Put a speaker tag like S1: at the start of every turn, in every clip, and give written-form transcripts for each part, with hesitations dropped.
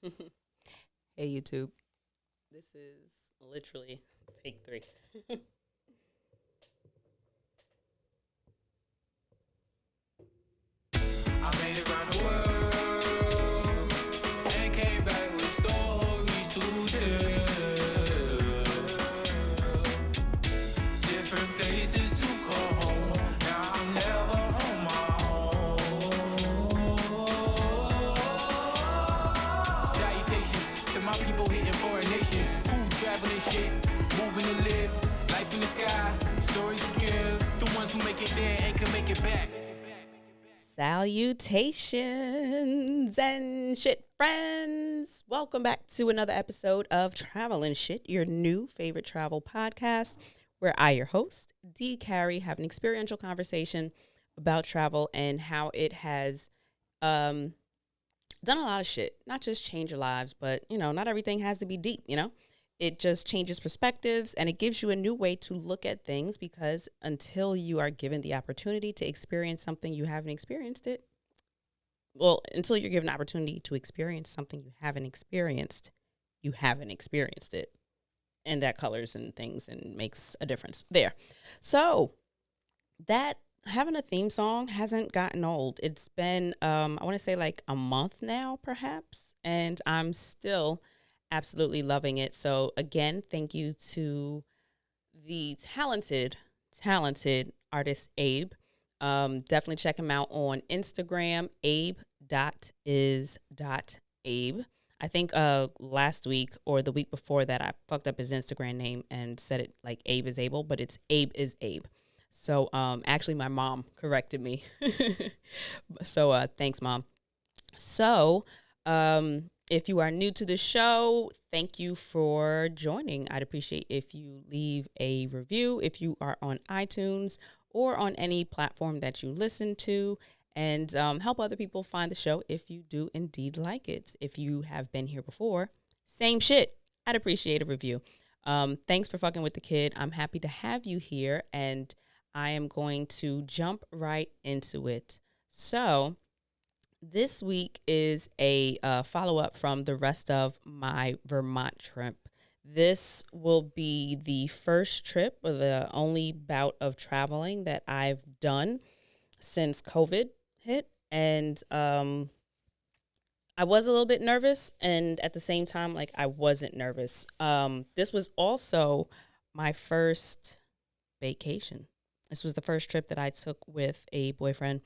S1: Hey YouTube. This is literally take three.
S2: I made it around the world and came back with stories to tell. Different places to call home. Now I'm never on my own. Salutations to my people hitting foreign nations. Food traveling shit, moving to live. Life in the sky, stories to give. The ones who make it there and can make it back.
S1: Salutations and shit friends. Welcome back to another episode of Travel and Shit, your new favorite travel podcast, where I, your host, D. Carey, have an experiential conversation about travel and how it has done a lot of shit. Not just change your lives, but, not everything has to be deep. It just changes perspectives and it gives you a new way to look at things because until you are given the opportunity to experience something you haven't experienced it, until you're given an opportunity to experience something you haven't experienced it. And that colors and things and makes a difference there. So that having a theme song hasn't gotten old. It's been, I want to say like a month now, perhaps. And I'm still absolutely loving it. So again, thank you to the talented artist Abe. Definitely check him out on Instagram, abe.is.abe. I think last week or the week before that I fucked up his Instagram name and said it like Abe is able, but it's Abe is Abe. So actually my mom corrected me. So thanks, Mom. So if you are new to the show, thank you for joining. I'd appreciate if you leave a review if you are on iTunes or on any platform that you listen to, and help other people find the show if you do indeed like it. If you have been here before, same shit. I'd appreciate a review. Thanks for fucking with the kid. I'm happy to have you here, and I am going to jump right into it. So this week is a follow-up from the rest of my Vermont trip. This will be the first trip or the only bout of traveling that I've done since COVID hit. And I was a little bit nervous, and at the same time, like, I wasn't nervous. This was also my first vacation. This was the first trip that I took with a boyfriend,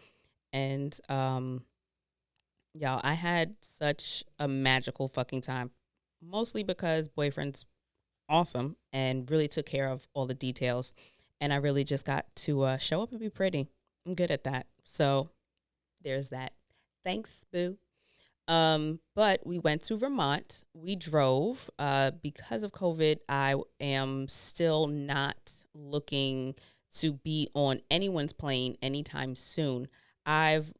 S1: and y'all, I had such a magical fucking time, mostly because boyfriend's awesome and really took care of all the details. And I really just got to show up and be pretty. I'm good at that. So there's that. Thanks, boo. But we went to Vermont. We drove. Because of COVID, I am still not looking to be on anyone's plane anytime soon. I've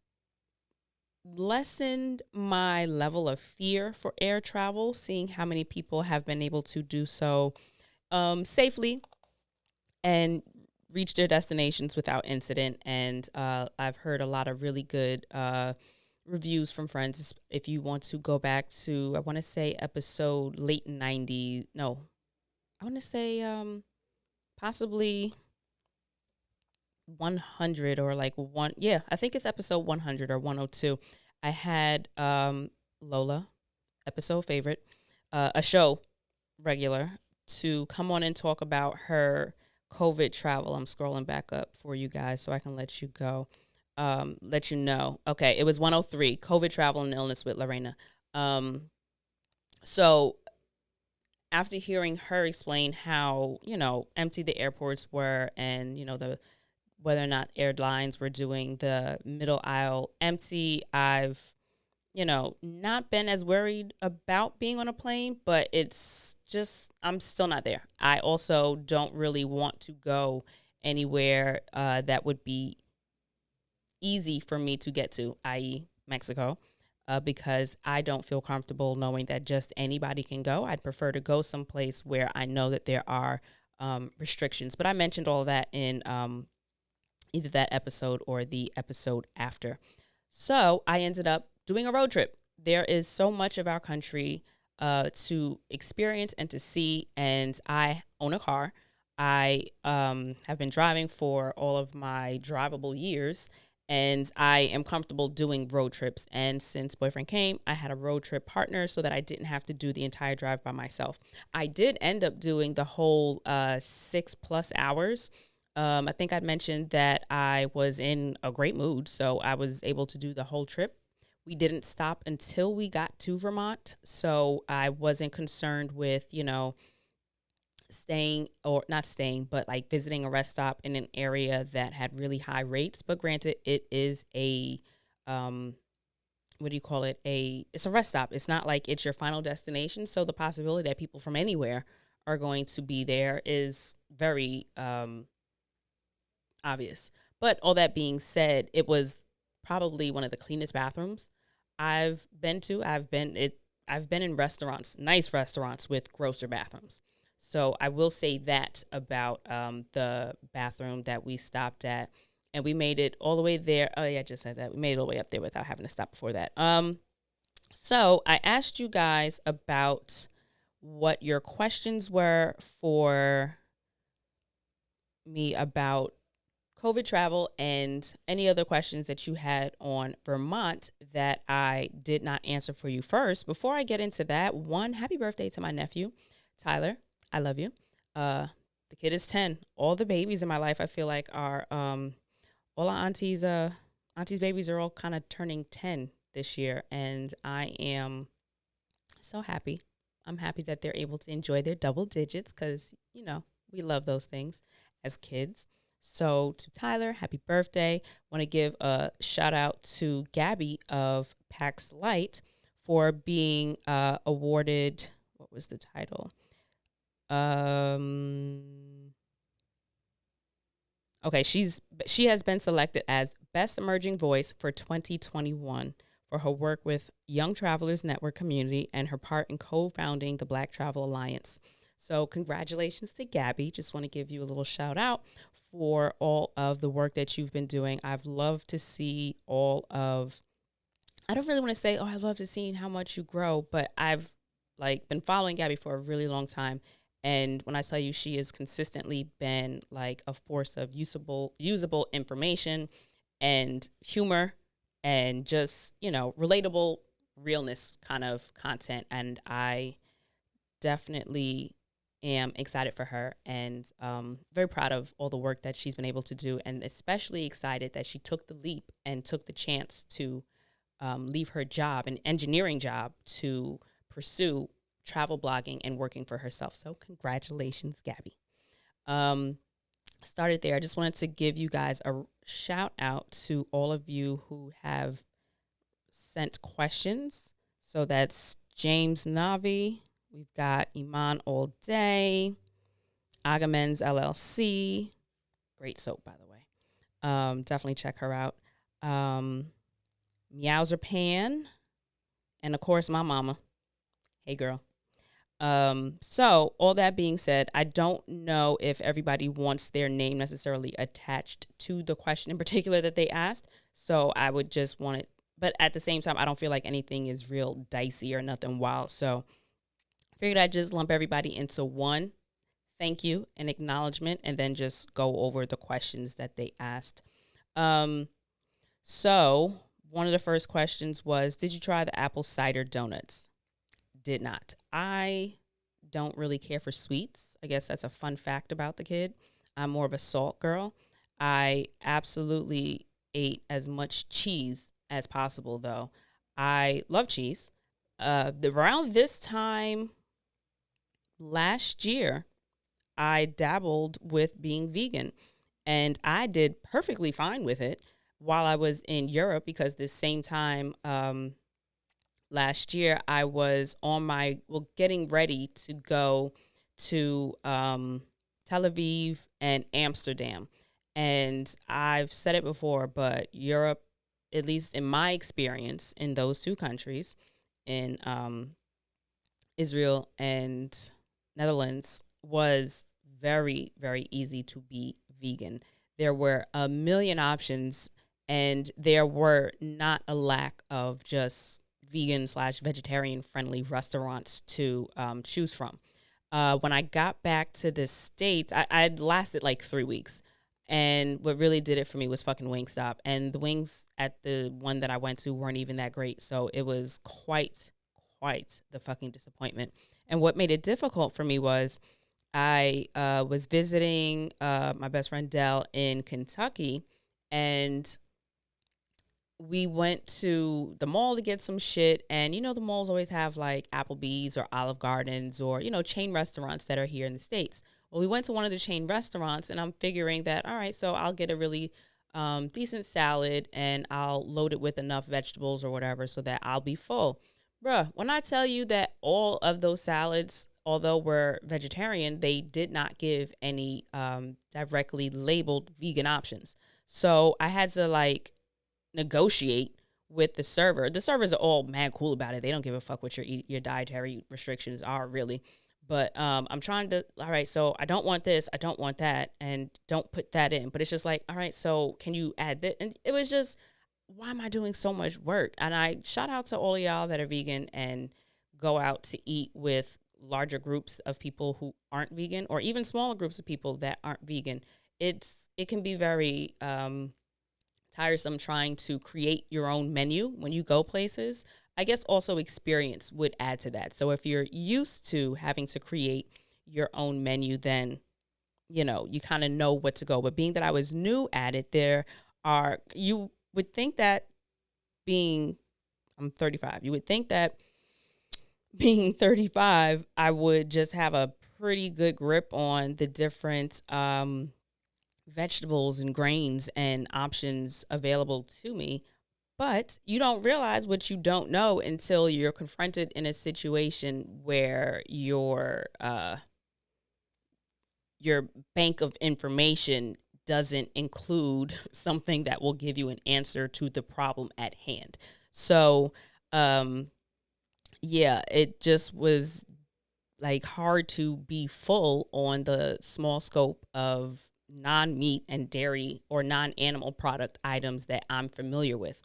S1: lessened my level of fear for air travel, seeing how many people have been able to do so safely and reach their destinations without incident. And I've heard a lot of really good reviews from friends. If you want to go back to, I want to say episode late 90s, no, I want to say possibly 100 or like one. Yeah, I think it's episode 100 or 102. I had Lola, episode favorite, a show regular, to come on and talk about her COVID travel. I'm scrolling back up for you guys so I can let you know. Okay, it was 103, COVID travel and illness with Lorena. So after hearing her explain how, empty the airports were and, whether or not airlines were doing the middle aisle empty, I've, not been as worried about being on a plane, but it's just, I'm still not there. I also don't really want to go anywhere that would be easy for me to get to, i.e. Mexico, because I don't feel comfortable knowing that just anybody can go. I'd prefer to go someplace where I know that there are restrictions. But I mentioned all of that in either that episode or the episode after. So I ended up doing a road trip. there is so much of our country to experience and to see. And I own a car. I have been driving for all of my drivable years, and I am comfortable doing road trips. And since boyfriend came, I had a road trip partner so that I didn't have to do the entire drive by myself. I did end up doing the whole 6+ hours. I think I mentioned that I was in a great mood, so I was able to do the whole trip. We didn't stop until we got to Vermont, so I wasn't concerned with, staying, or not staying, but like visiting a rest stop in an area that had really high rates. But granted, it is a what do you call it? It's a rest stop. It's not like it's your final destination. So the possibility that people from anywhere are going to be there is very obvious. But all that being said, it was probably one of the cleanest bathrooms I've been to. I've been in restaurants, nice restaurants with grosser bathrooms. So I will say that about the bathroom that we stopped at, and we made it all the way there. Oh yeah, I just said that. We made it all the way up there without having to stop before that. So I asked you guys about what your questions were for me about COVID travel and any other questions that you had on Vermont that I did not answer for you first. Before I get into that, one, happy birthday to my nephew, Tyler. I love you. The kid is 10. All the babies in my life, I feel like, are all our aunties' babies are all kind of turning 10 this year, and I am so happy. I'm happy that they're able to enjoy their double digits because, we love those things as kids. So to Tyler, happy birthday. Want to give a shout out to Gabby of PAX Light for being awarded, what was the title? Okay, she has been selected as Best Emerging Voice for 2021 for her work with Young Travelers Network community and her part in co-founding the Black Travel Alliance. So congratulations to Gabby. Just want to give you a little shout out for all of the work that you've been doing. I've loved to see I don't really want to say, I love to see how much you grow, but I've been following Gabby for a really long time. And when I tell you, she has consistently been like a force of usable information and humor and just, relatable realness kind of content. And I definitely am excited for her and very proud of all the work that she's been able to do, and especially excited that she took the leap and took the chance to leave her job, an engineering job, to pursue travel blogging and working for herself. So congratulations, Gabby. Started there. I just wanted to give you guys a shout out to all of you who have sent questions. So that's James Navi. We've got Iman All Day, Agamens LLC. Great soap, by the way. Definitely check her out. Meowser Pan. And of course, my mama. Hey, girl. So all that being said, I don't know if everybody wants their name necessarily attached to the question in particular that they asked. So I would just want it, but at the same time, I don't feel like anything is real dicey or nothing wild. So I figured I'd just lump everybody into one thank you and acknowledgement, and then just go over the questions that they asked. So one of the first questions was, did you try the apple cider donuts? Did not. I don't really care for sweets. I guess that's a fun fact about the kid. I'm more of a salt girl. I absolutely ate as much cheese as possible, though. I love cheese. Around this time last year, I dabbled with being vegan, and I did perfectly fine with it while I was in Europe, because this same time, last year, I was getting ready to go to Tel Aviv and Amsterdam. And I've said it before, but Europe, at least in my experience in those two countries, in Israel and Netherlands, was very, very easy to be vegan. There were a million options, and there were not a lack of just vegan slash vegetarian friendly restaurants to choose from. When I got back to the States, I'd lasted like 3 weeks. And what really did it for me was fucking Wingstop. And the wings at the one that I went to weren't even that great. So it was quite the fucking disappointment. And what made it difficult for me was I was visiting my best friend Dell in Kentucky, and we went to the mall to get some shit. And, you know, the malls always have like Applebee's or Olive Gardens or, you know, chain restaurants that are here in the States. Well, we went to one of the chain restaurants, and I'm figuring that, all right, so I'll get a really decent salad and I'll load it with enough vegetables or whatever so that I'll be full. Bruh, when I tell you that all of those salads, although were vegetarian, they did not give any directly labeled vegan options. So I had to like negotiate with the server. The servers are all mad cool about it. They don't give a fuck what your dietary restrictions are, really. But I'm trying to, all right, so I don't want this, I don't want that, and don't put that in. But it's just like, all right, so can you add that? And it was just, why am I doing so much work? And I shout out to all of y'all that are vegan and go out to eat with larger groups of people who aren't vegan, or even smaller groups of people that aren't vegan. It can be very tiresome trying to create your own menu when you go places. I guess also experience would add to that. So if you're used to having to create your own menu, then, you know, you kind of know what to go. But being that I was new at it, you would think that I'm 35. You would think that being 35, I would just have a pretty good grip on the different vegetables and grains and options available to me. But you don't realize what you don't know until you're confronted in a situation where your bank of information doesn't include something that will give you an answer to the problem at hand. So, yeah, it just was like hard to be full on the small scope of non-meat and dairy or non-animal product items that I'm familiar with.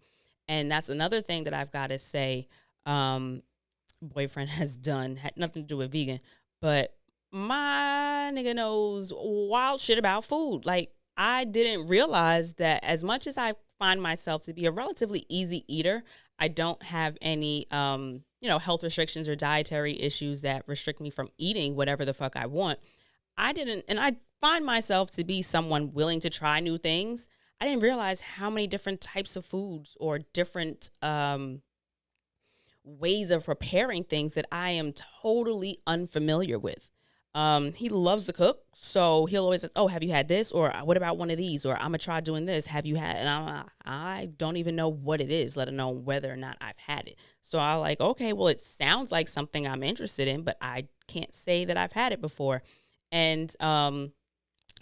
S1: And that's another thing that I've got to say, boyfriend has done, had nothing to do with vegan, but my nigga knows wild shit about food. Like, I didn't realize that as much as I find myself to be a relatively easy eater, I don't have any, health restrictions or dietary issues that restrict me from eating whatever the fuck I want. And I find myself to be someone willing to try new things. I didn't realize how many different types of foods or different ways of preparing things that I am totally unfamiliar with. He loves to cook, so he'll always say, oh, have you had this? Or what about one of these? Or I'm going to try doing this. Have you had? And I don't even know what it is, let alone whether or not I've had it. So I'm like, okay, well, it sounds like something I'm interested in, but I can't say that I've had it before. And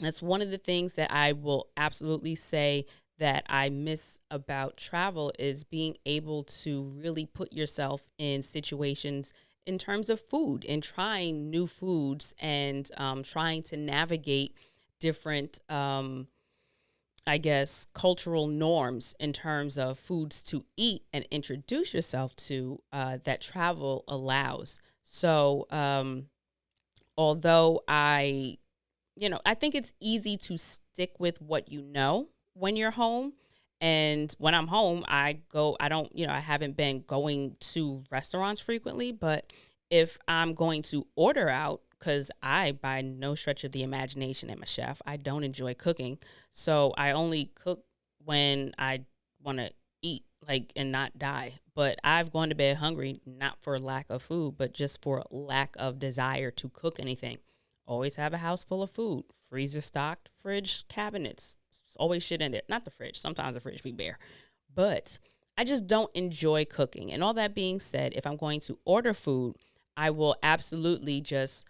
S1: that's one of the things that I will absolutely say that I miss about travel is being able to really put yourself in situations in terms of food and trying new foods and trying to navigate different, cultural norms in terms of foods to eat and introduce yourself to that travel allows. So although I think it's easy to stick with what you know when you're home. And when I'm home, I haven't been going to restaurants frequently, but if I'm going to order out, because I, by no stretch of the imagination, am a chef, I don't enjoy cooking. So I only cook when I want to eat, and not die. But I've gone to bed hungry, not for lack of food, but just for lack of desire to cook anything. Always have a house full of food, freezer stocked, fridge cabinets. There's always shit in there. Not the fridge. Sometimes the fridge be bare. But I just don't enjoy cooking. And all that being said, if I'm going to order food, I will absolutely just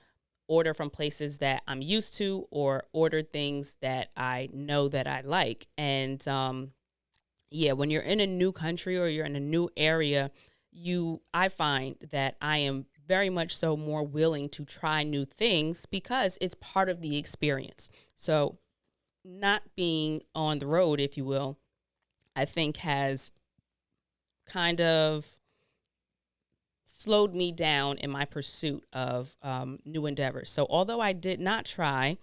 S1: order from places that I'm used to or order things that I know that I like. And when you're in a new country or you're in a new area, I find that I am very much so more willing to try new things because it's part of the experience. So not being on the road, if you will, I think has kind of slowed me down in my pursuit of new endeavors. So although I did not try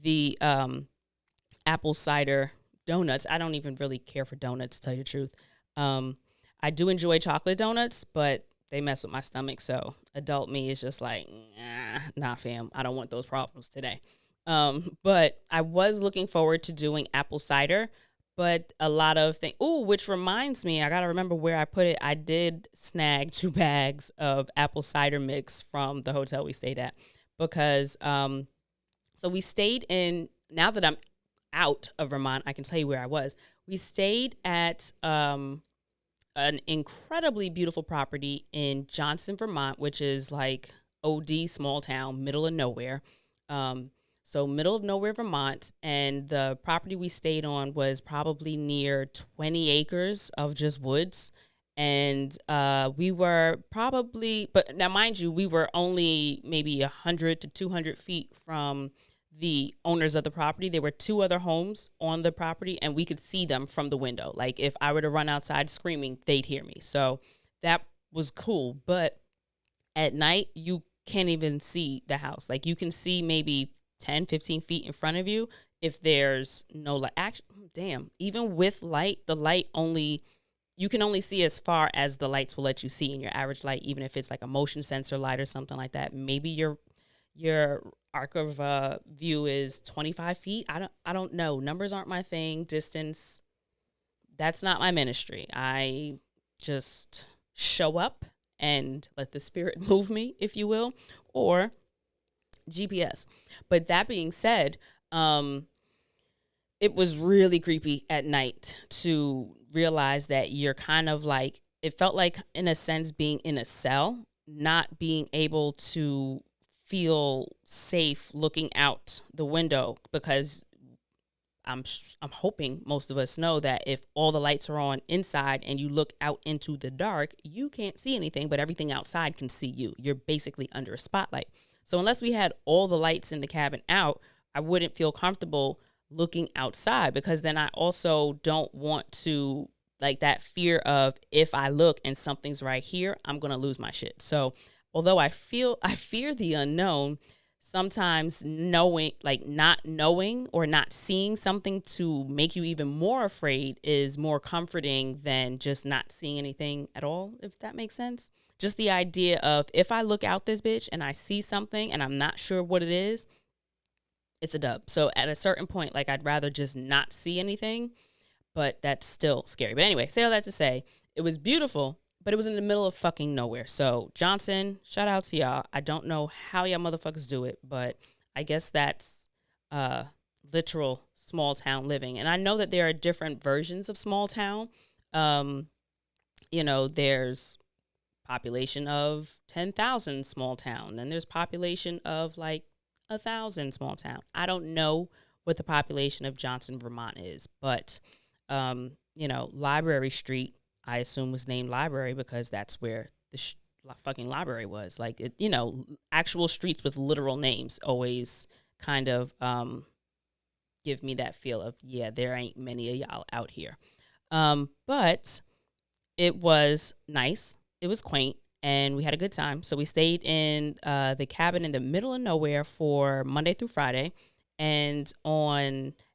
S1: the apple cider donuts, I don't even really care for donuts, to tell you the truth. I do enjoy chocolate donuts, but they mess with my stomach. So adult me is just like, nah, fam, I don't want those problems today. But I was looking forward to doing apple cider, but a lot of things. Ooh, which reminds me, I got to remember where I put it. I did snag 2 bags of apple cider mix from the hotel we stayed at because, so we stayed in, now that I'm out of Vermont, I can tell you where I was. We stayed at, an incredibly beautiful property in Johnston, Vermont, which is like OD small town, middle of nowhere. So middle of nowhere, Vermont. And the property we stayed on was probably near 20 acres of just woods. And we were probably, but now mind you, we were only maybe 100 to 200 feet from the owners of the property. There were 2 other homes on the property, and we could see them from the window. Like if I were to run outside screaming, they'd hear me. So that was cool. But at night, you can't even see the house. Like you can see maybe 10, 15 feet in front of you if there's no light. Actually, damn, even with light, the light only, you can only see as far as the lights will let you see in your average light, even if it's like a motion sensor light or something like that. Maybe your arc of view is 25 feet. I don't know. Numbers aren't my thing. Distance, that's not my ministry. I just show up and let the spirit move me, if you will, or GPS. But that being said, it was really creepy at night to realize that you're kind of like, it felt like in a sense being in a cell, not being able to feel safe looking out the window, because I'm hoping most of us know that if all the lights are on inside and you look out into the dark, you can't see anything, but everything outside can see you. You're basically under a spotlight. So unless we had all the lights in the cabin out, I wouldn't feel comfortable looking outside, because then I also don't want to, like, that fear of if I look and something's right here, I'm going to lose my shit. So although I fear the unknown, sometimes knowing, like not knowing or not seeing something to make you even more afraid is more comforting than just not seeing anything at all, if that makes sense. Just the idea of if I look out this bitch and I see something and I'm not sure what it is, it's a dub. So at a certain point, like I'd rather just not see anything, but that's still scary. But anyway, say all that to say, it was beautiful, but it was in the middle of fucking nowhere. So Johnson, shout out to y'all. I don't know how y'all motherfuckers do it, but I guess that's literal small town living. And I know that there are different versions of small town. You know, there's population of 10,000 small town, and there's population of like 1,000 small town. I don't know what the population of Johnson, Vermont is, but you know, Library Street, I assume, was named Library because that's where the fucking library was. Like, it, you know, actual streets with literal names always kind of give me that feel of, yeah, there ain't many of y'all out here. But it was nice. It was quaint, and we had a good time. So we stayed in the cabin in the middle of nowhere for Monday through Friday. And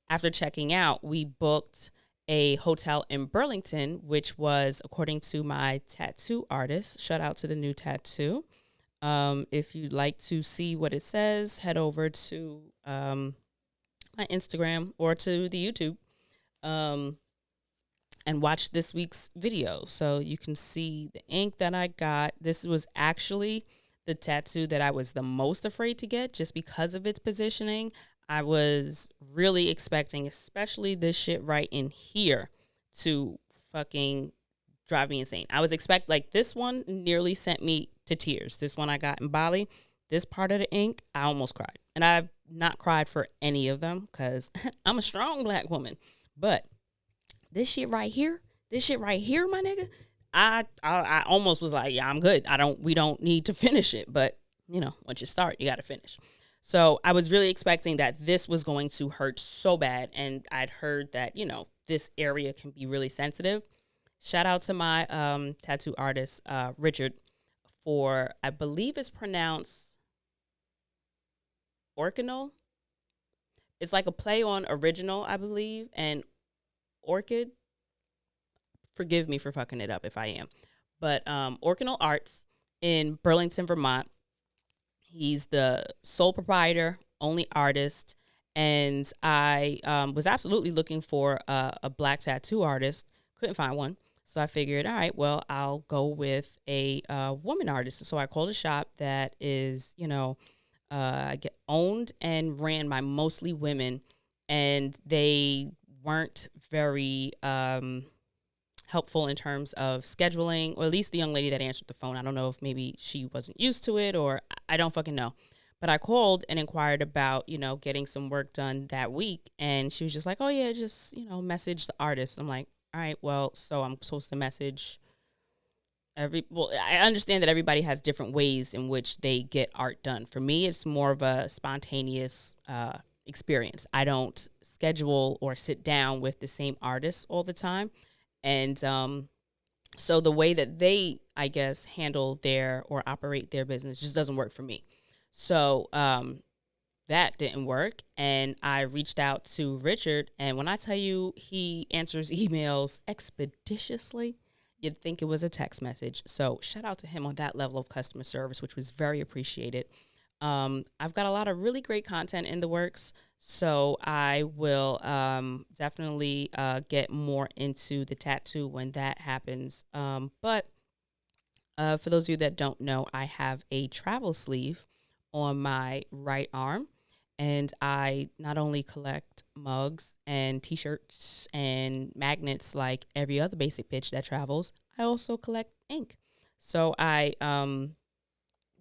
S1: after checking out, we booked a hotel in Burlington, which was, according to my tattoo artist, shout out to the new tattoo. If you'd like to see what it says, head over to my Instagram or to the YouTube and watch this week's video. So you can see the ink that I got. This was actually the tattoo that I was the most afraid to get just because of its positioning. I was really expecting, especially this shit right in here, to fucking drive me insane. I was like, this one nearly sent me to tears. This one I got in Bali, this part of the ink, I almost cried. And I've not cried for any of them because I'm a strong black woman. But this shit right here, my nigga, I almost was like, yeah, I'm good. We don't need to finish it. But, you know, once you start, you got to finish. So I was really expecting that this was going to hurt so bad. And I'd heard that, you know, this area can be really sensitive. Shout out to my tattoo artist, Richard, for, I believe it's pronounced Orcinal. It's like a play on original, I believe, and orchid. Forgive me for fucking it up if I am. But Orcinal Arts in Burlington, Vermont. He's the sole proprietor, only artist. And I was absolutely looking for a black tattoo artist. Couldn't find one. So I figured, all right, well, I'll go with a woman artist. So I called a shop that is, I get owned and ran by mostly women. And they weren't very helpful in terms of scheduling, or at least the young lady that answered the phone. I don't know if maybe she wasn't used to it, or I don't fucking know. But I called and inquired about, getting some work done that week. And she was just like, oh, yeah, just, message the artist. I'm like, all right, well, so I'm supposed to message I understand that everybody has different ways in which they get art done. For me, it's more of a spontaneous experience. I don't schedule or sit down with the same artists all the time. And so the way that they, I guess, handle their or operate their business just doesn't work for me. So that didn't work. And I reached out to Richard. And when I tell you he answers emails expeditiously, you'd think it was a text message. So shout out to him on that level of customer service, which was very appreciated. I've got a lot of really great content in the works. So I will definitely get more into the tattoo when that happens. But for those of you that don't know, I have a travel sleeve on my right arm. And I not only collect mugs and T-shirts and magnets like every other basic bitch that travels, I also collect ink. So I don't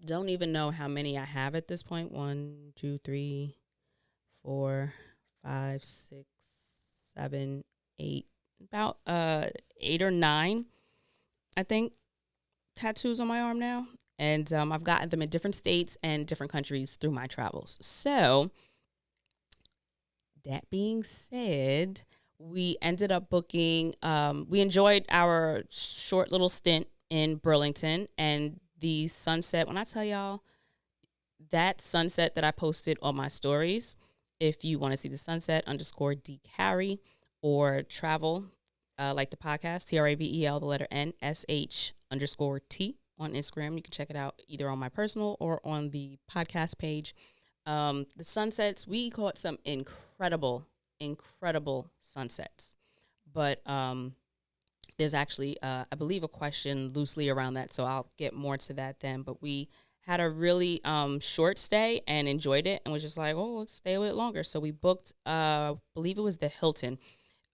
S1: even know how many I have at this point. 1, 2, 3, 4, 5, 6, 7, 8. About 8 or 9, I think, tattoos on my arm now. And I've gotten them in different states and different countries through my travels. So that being said, we ended up booking, we enjoyed our short little stint in Burlington, and the sunset. When I tell y'all, that sunset that I posted on my stories, if you want to see the sunset _DCarry or travel, like the podcast, TRAVEL, the letter NSH _T on Instagram. You can check it out either on my personal or on the podcast page. The sunsets, we caught some incredible sunsets. But there's actually, I believe, a question loosely around that, so I'll get more to that then. But we had a really short stay and enjoyed it, and was just like, oh, let's stay a bit longer. So we booked, I believe it was the Hilton.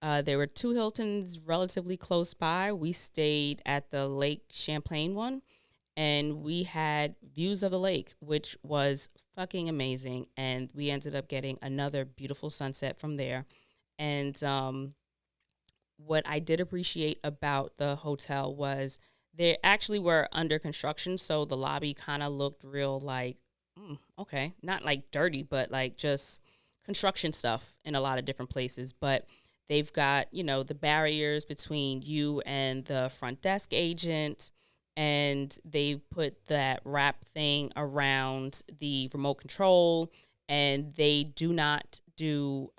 S1: There were 2 Hiltons relatively close by. We stayed at the Lake Champlain one, and we had views of the lake, which was fucking amazing. And we ended up getting another beautiful sunset from there. And what I did appreciate about the hotel was they actually were under construction, so the lobby kind of looked real like, okay, not like dirty, but like just construction stuff in a lot of different places. But they've got, the barriers between you and the front desk agent, and they put that wrap thing around the remote control, and they do not do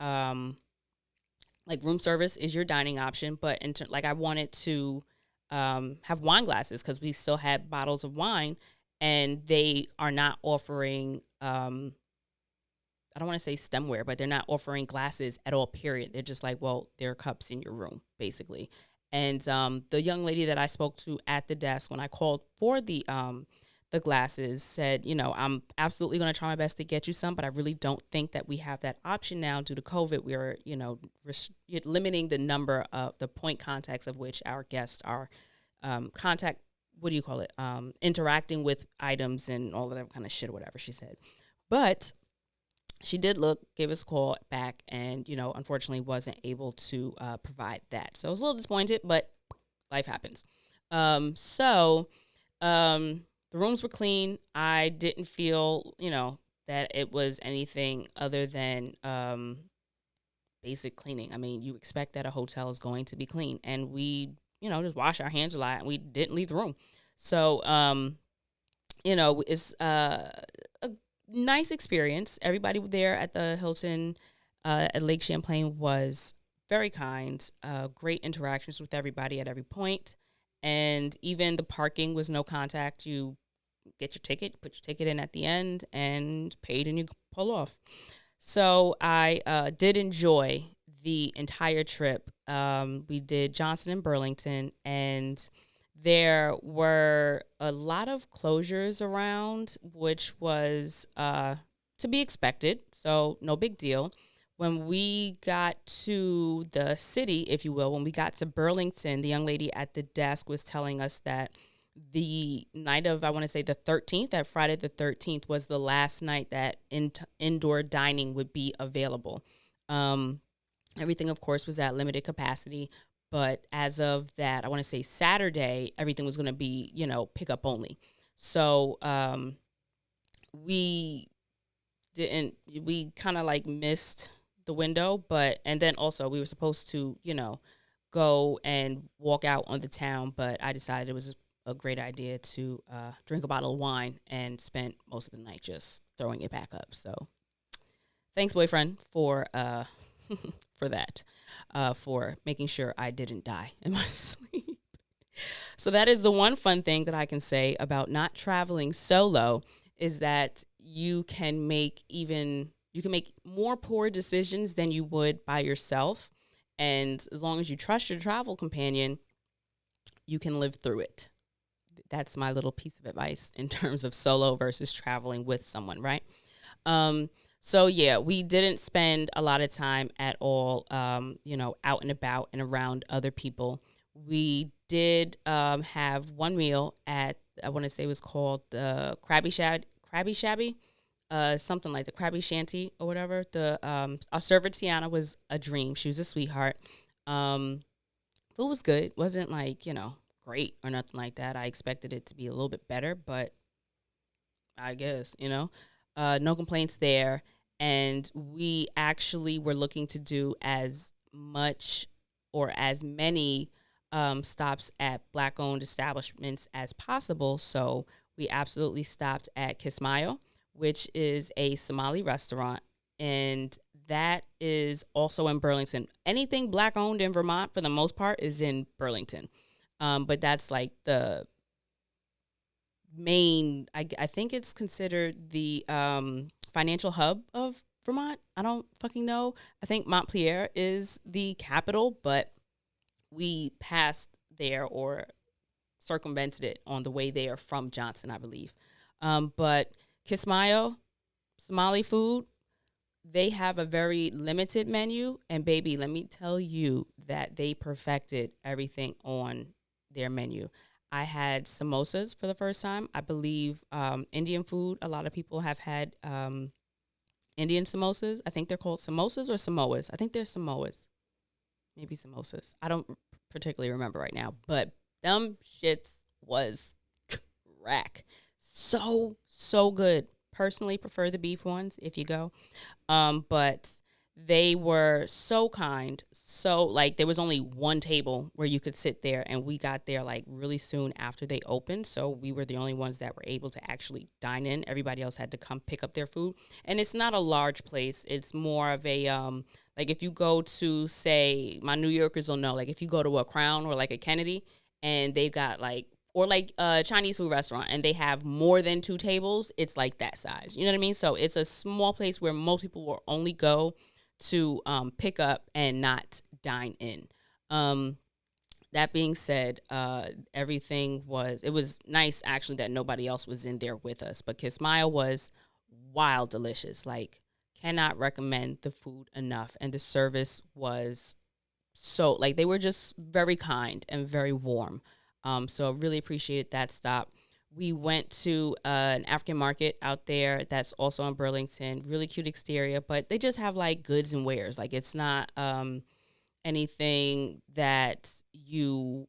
S1: like room service is your dining option, but like I wanted to have wine glasses because we still had bottles of wine, and they are not offering I don't want to say stemware, but they're not offering glasses at all, period. They're just like, well, there are cups in your room, basically. And the young lady that I spoke to at the desk when I called for the glasses said, I'm absolutely going to try my best to get you some, but I really don't think that we have that option now due to COVID. We are, limiting the number of the point contacts of which our guests are interacting with items and all of that kind of shit or whatever she said. But she did gave us a call back, and, unfortunately wasn't able to provide that. So I was a little disappointed, but life happens. The rooms were clean. I didn't feel, that it was anything other than basic cleaning. I mean, you expect that a hotel is going to be clean, and we, just wash our hands a lot, and we didn't leave the room. So it's a nice experience. Everybody there at the Hilton at Lake Champlain was very kind. Great interactions with everybody at every point, and even the parking was no contact. You get your ticket, put your ticket in at the end, and paid, and you pull off. So I did enjoy the entire trip. We did Johnson and Burlington, and there were a lot of closures around, which was to be expected. So no big deal. When we got to the city, if you will, when we got to Burlington, the young lady at the desk was telling us that the night of, I want to say the 13th, that Friday the 13th was the last night that indoor dining would be available. Um, Everything, of course, was at limited capacity. But as of that, I want to say Saturday, everything was going to be, pick up only. So we we kind of like missed the window. And then also we were supposed to, go and walk out on the town. But I decided it was a great idea to drink a bottle of wine and spent most of the night just throwing it back up. So thanks, boyfriend, for for that, for making sure I didn't die in my sleep. So that is the one fun thing that I can say about not traveling solo, is that you can make more poor decisions than you would by yourself. And as long as you trust your travel companion, you can live through it. That's my little piece of advice in terms of solo versus traveling with someone, right? So yeah, we didn't spend a lot of time at all, out and about and around other people. We did have one meal at, I want to say it was called the Krabby Shabby, something like the Krabby Shanty or whatever. Our server Tiana was a dream. She was a sweetheart. Food was good. Wasn't like, great or nothing like that. I expected it to be a little bit better, but I guess, no complaints there. And we actually were looking to do as much or as many stops at Black-owned establishments as possible. So we absolutely stopped at Kismayo, which is a Somali restaurant. And that is also in Burlington. Anything Black-owned in Vermont, for the most part, is in Burlington. But that's like the main, I think it's considered the financial hub of Vermont. I don't fucking know. I think Montpelier is the capital, but we passed there or circumvented it on the way there from Johnson, I believe. But Kismayo, Somali food, they have a very limited menu. And baby, let me tell you that they perfected everything on their menu. I had samosas for the first time. I believe Indian food, a lot of people have had Indian samosas. I think they're called samosas or Samoas. I think they're Samoas. Maybe samosas. I don't particularly remember right now. But them shits was crack. So good. Personally prefer the beef ones if you go. But they were so kind. So like there was only one table where you could sit there, and we got there like really soon after they opened. So we were the only ones that were able to actually dine in. Everybody else had to come pick up their food. And it's not a large place. It's more of a like if you go to, say, my New Yorkers will know, like if you go to a Crown or like a Kennedy and they've got like, or like a Chinese food restaurant and they have more than 2 tables, it's like that size. You know what I mean? So it's a small place where most people will only go to pick up and not dine in. That being said, it was nice actually that nobody else was in there with us, but Kismayo was wild delicious. Like, cannot recommend the food enough. And the service was so, like, they were just very kind and very warm. So really appreciated that stop. We went to an African market out there that's also in Burlington. Really cute exterior, but they just have like goods and wares. Like it's not anything that you,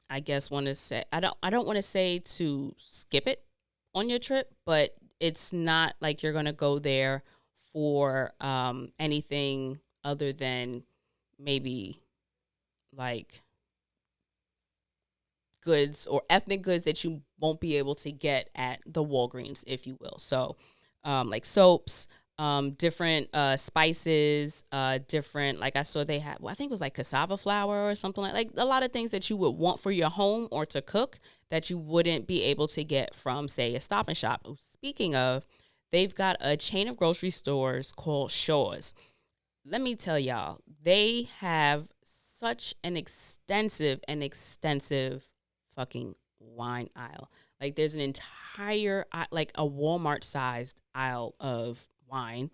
S1: I guess, want to say. I don't want to say to skip it on your trip, but it's not like you're gonna go there for anything other than maybe like goods or ethnic goods that you won't be able to get at the Walgreens, if you will. So like soaps, different spices, different, like I saw they had, well, I think it was like cassava flour or something like a lot of things that you would want for your home or to cook that you wouldn't be able to get from, say, a Stop and Shop. Speaking of, they've got a chain of grocery stores called Shaw's. Let me tell y'all, they have such an extensive fucking wine aisle. Like there's an entire, like a Walmart sized aisle of wine,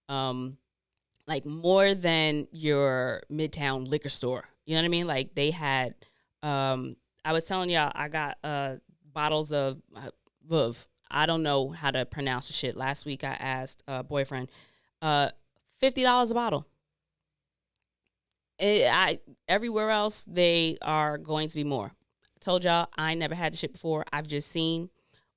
S1: like more than your Midtown liquor store. You know what I mean? Like they had, I was telling y'all, I got bottles of Veuve. I don't know how to pronounce the shit. Last week I asked a boyfriend, $50 a bottle. Everywhere else they are going to be more. I told y'all I never had the shit before. I've just seen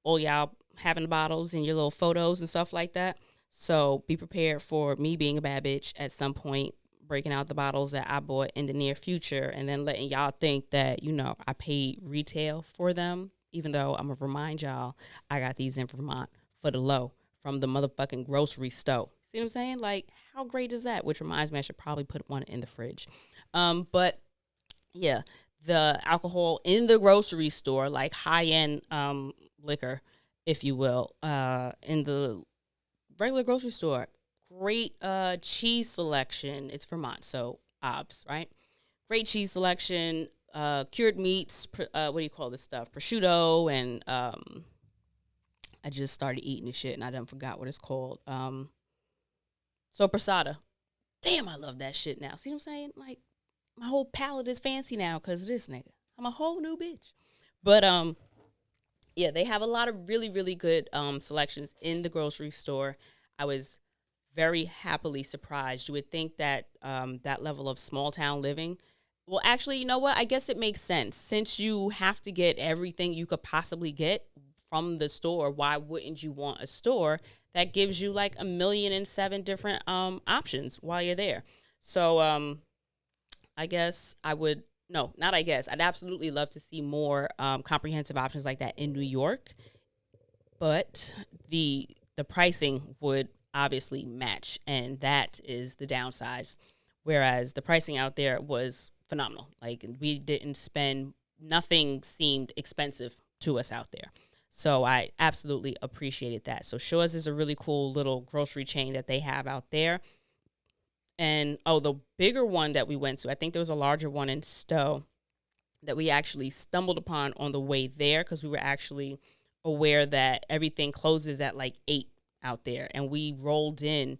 S1: all y'all having the bottles and your little photos and stuff like that. So be prepared for me being a bad bitch at some point, breaking out the bottles that I bought in the near future and then letting y'all think that, you know, I paid retail for them, even though I'm going to remind y'all I got these in Vermont for the low from the motherfucking grocery store. See what I'm saying? Like, how great is that? Which reminds me, I should probably put one in the fridge. But yeah, the alcohol in the grocery store, like high-end liquor, if you will, in the regular grocery store, great cheese selection. It's Vermont, so obs, right? Great cheese selection, cured meats, what do you call this stuff? Prosciutto, and I just started eating this shit, and I done forgot what it's called. Sopressata. Damn, I love that shit now. See what I'm saying? Like, my whole palate is fancy now because of this nigga. I'm a whole new bitch. But, yeah, they have a lot of really, really good selections in the grocery store. I was very happily surprised. You would think that that level of small town living, well, actually, you know what? I guess it makes sense. Since you have to get everything you could possibly get from the store, why wouldn't you want a store that gives you like 1,000,007 different options while you're there? So I guess I would, no, not I guess, I'd absolutely love to see more comprehensive options like that in New York, but the pricing would obviously match, and that is the downsides. Whereas the pricing out there was phenomenal. Like, we didn't spend, nothing seemed expensive to us out there. So I absolutely appreciated that. So Shaw's is a really cool little grocery chain that they have out there. And, oh, the bigger one that we went to, I think there was a larger one in Stowe that we actually stumbled upon on the way there because we were actually aware that everything closes at like 8 out there. And we rolled in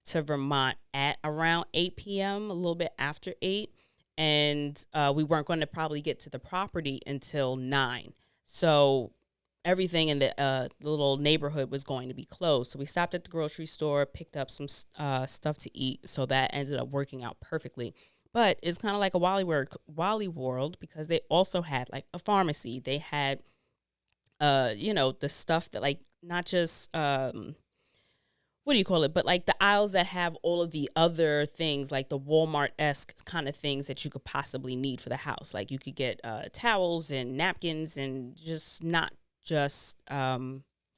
S1: to Vermont at around 8 p.m., a little bit after 8. And we weren't going to probably get to the property until 9. So everything in the little neighborhood was going to be closed. So we stopped at the grocery store, picked up some stuff to eat. So that ended up working out perfectly. But it's kind of like a Wally World because they also had like a pharmacy. They had, you know, the stuff that like not just, what do you call it? But like the aisles that have all of the other things, like the Walmart-esque kind of things that you could possibly need for the house. Like you could get towels and napkins and just not just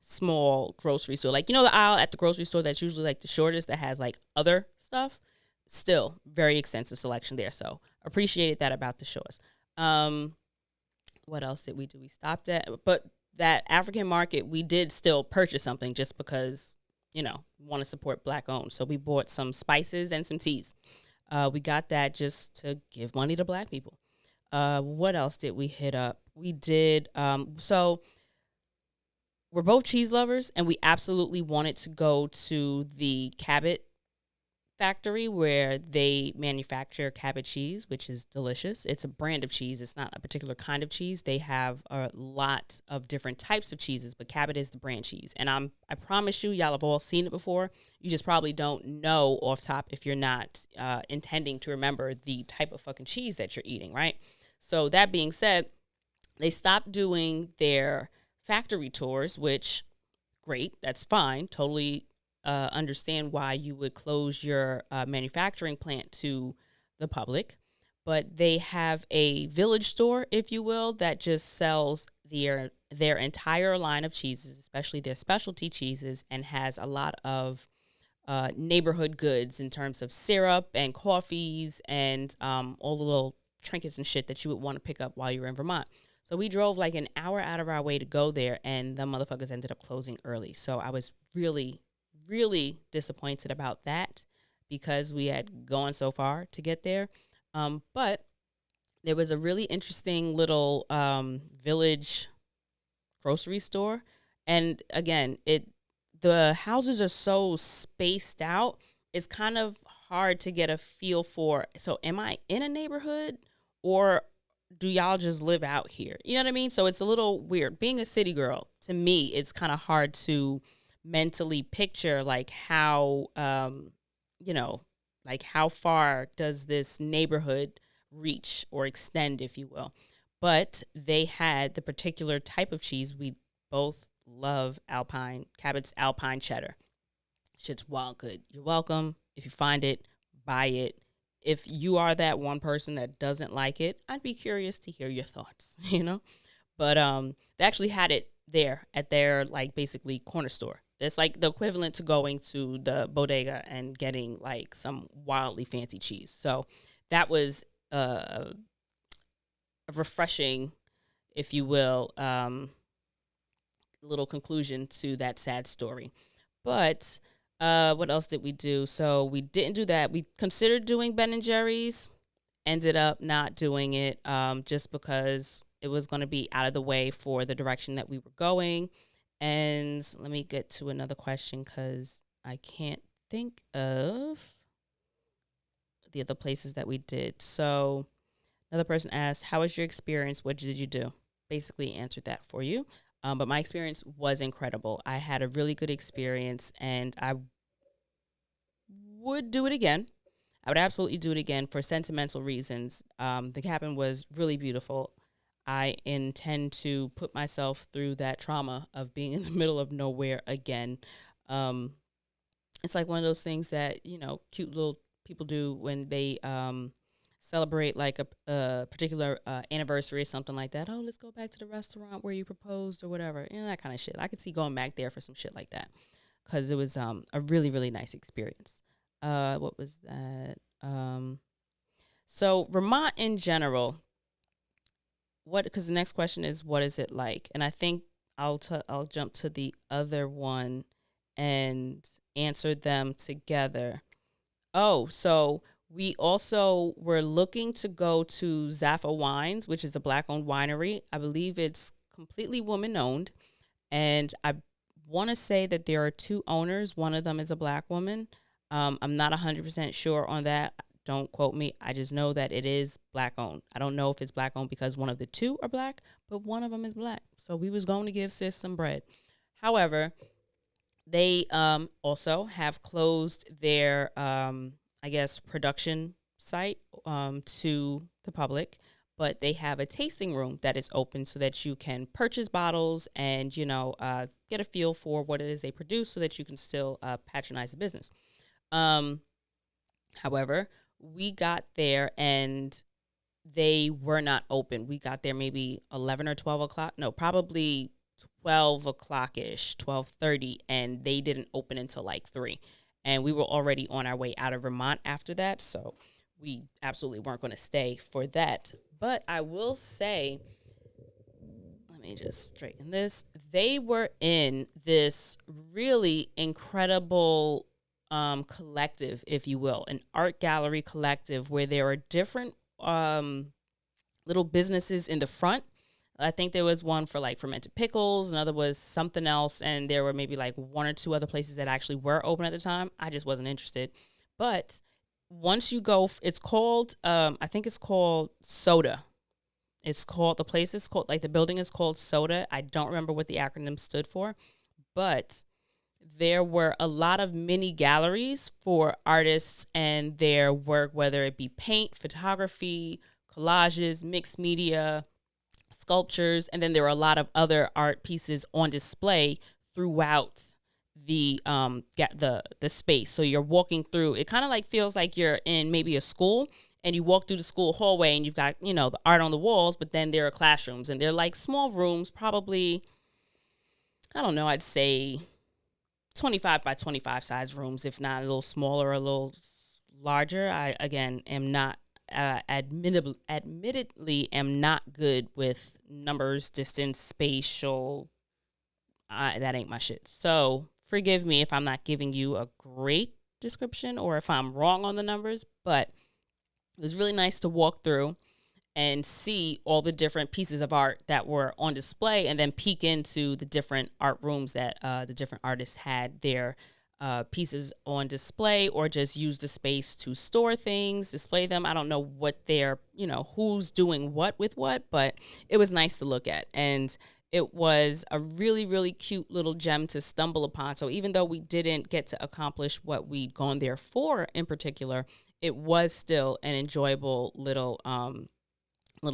S1: small grocery store. Like, you know, the aisle at the grocery store that's usually like the shortest that has like other stuff. Still very extensive selection there. So appreciated that about the Shores. What else did we do? We stopped at, but that African market, we did still purchase something just because, you know, want to support Black owned. So we bought some spices and some teas. We got that just to give money to Black people. What else did we hit up? We did, so we're both cheese lovers, and we absolutely wanted to go to the Cabot factory where they manufacture Cabot cheese, which is delicious. It's a brand of cheese. It's not a particular kind of cheese. They have a lot of different types of cheeses, but Cabot is the brand cheese. And I promise you, y'all have all seen it before. You just probably don't know off top if you're not intending to remember the type of fucking cheese that you're eating, right? So that being said, they stopped doing their factory tours, which, great, that's fine. Totally understand why you would close your manufacturing plant to the public. but they have a village store, if you will, that just sells their entire line of cheeses, especially their specialty cheeses, and has a lot of neighborhood goods in terms of syrup and coffees and all the little trinkets and shit that you would want to pick up while you're in Vermont. So we drove like an hour out of our way to go there, and the motherfuckers ended up closing early. So I was really, really disappointed about that because we had gone so far to get there. But there was a really interesting little village grocery store. And again, the houses are so spaced out. It's kind of hard to get a feel for. So am I in a neighborhood or do y'all just live out here? You know what I mean? So it's a little weird. Being a city girl, to me, it's kind of hard to mentally picture like how, like how far does this neighborhood reach or extend, if you will. But they had the particular type of cheese we both love, Cabot's Alpine cheddar. Shit's wild good. You're welcome. If you find it, buy it. If you are that one person that doesn't like it, I'd be curious to hear your thoughts, But they actually had it there at their, like, basically corner store. It's like the equivalent to going to the bodega and getting, like, some wildly fancy cheese. So that was a refreshing, if you will, little conclusion to that sad story. But what else did we do? So we didn't do that. We considered doing Ben & Jerry's, ended up not doing it just because it was going to be out of the way for the direction that we were going. And let me get to another question because I can't think of the other places that we did. So another person asked, how was your experience? What did you do? Basically answered that for you. But my experience was incredible. I had a really good experience, and I would do it again. I would absolutely do it again for sentimental reasons. The cabin was really beautiful. I intend to put myself through that trauma of being in the middle of nowhere again. It's like one of those things that, cute little people do when they celebrate like a particular anniversary or something like that. Oh, let's go back to the restaurant where you proposed or whatever. That kind of shit. I could see going back there for some shit like that because it was a really, really nice experience. What was that? So Vermont in general, because the next question is, what is it like? And I think I'll jump to the other one and answer them together. Oh, so we also were looking to go to Zafa Wines, which is a Black-owned winery. I believe it's completely woman-owned. And I want to say that there are 2 owners. One of them is a Black woman. I'm not 100% sure on that. Don't quote me. I just know that it is Black-owned. I don't know if it's Black-owned because one of the 2 are Black, but one of them is Black. So we was going to give sis some bread. However, they also have closed their production site to the public, but they have a tasting room that is open so that you can purchase bottles and, get a feel for what it is they produce so that you can still patronize the business. However, we got there and they were not open. We got there maybe 11 or 12 o'clock. No, probably 12 o'clock-ish, 12:30, and they didn't open until like 3. And we were already on our way out of Vermont after that, so we absolutely weren't going to stay for that. But I will say, let me just straighten this. They were in this really incredible collective, if you will, an art gallery collective where there are different little businesses in the front. I think there was one for like fermented pickles, another was something else, and there were maybe like 1 or 2 other places that actually were open at the time. I just wasn't interested. But once you go, it's called, I think it's called Soda. The place is called, like the building is called Soda. I don't remember what the acronym stood for, but there were a lot of mini galleries for artists and their work, whether it be paint, photography, collages, mixed media, sculptures, and then there were a lot of other art pieces on display throughout the space. So you're walking through, it kind of like feels like you're in maybe a school and you walk through the school hallway and you've got, you know, the art on the walls, but then there are classrooms and they're like small rooms, probably, I don't know, I'd say 25 by 25 size rooms, if not a little smaller, a little larger. I, again, am not, admittedly am not good with numbers, distance, spatial. That ain't my shit. So forgive me if I'm not giving you a great description or if I'm wrong on the numbers, but it was really nice to walk through and see all the different pieces of art that were on display, and then peek into the different art rooms that the different artists had their pieces on display, or just use the space to store things, display them. I don't know what they're, you know, who's doing what with what, but it was nice to look at. And it was a really, really cute little gem to stumble upon. So even though we didn't get to accomplish what we'd gone there for in particular, it was still an enjoyable little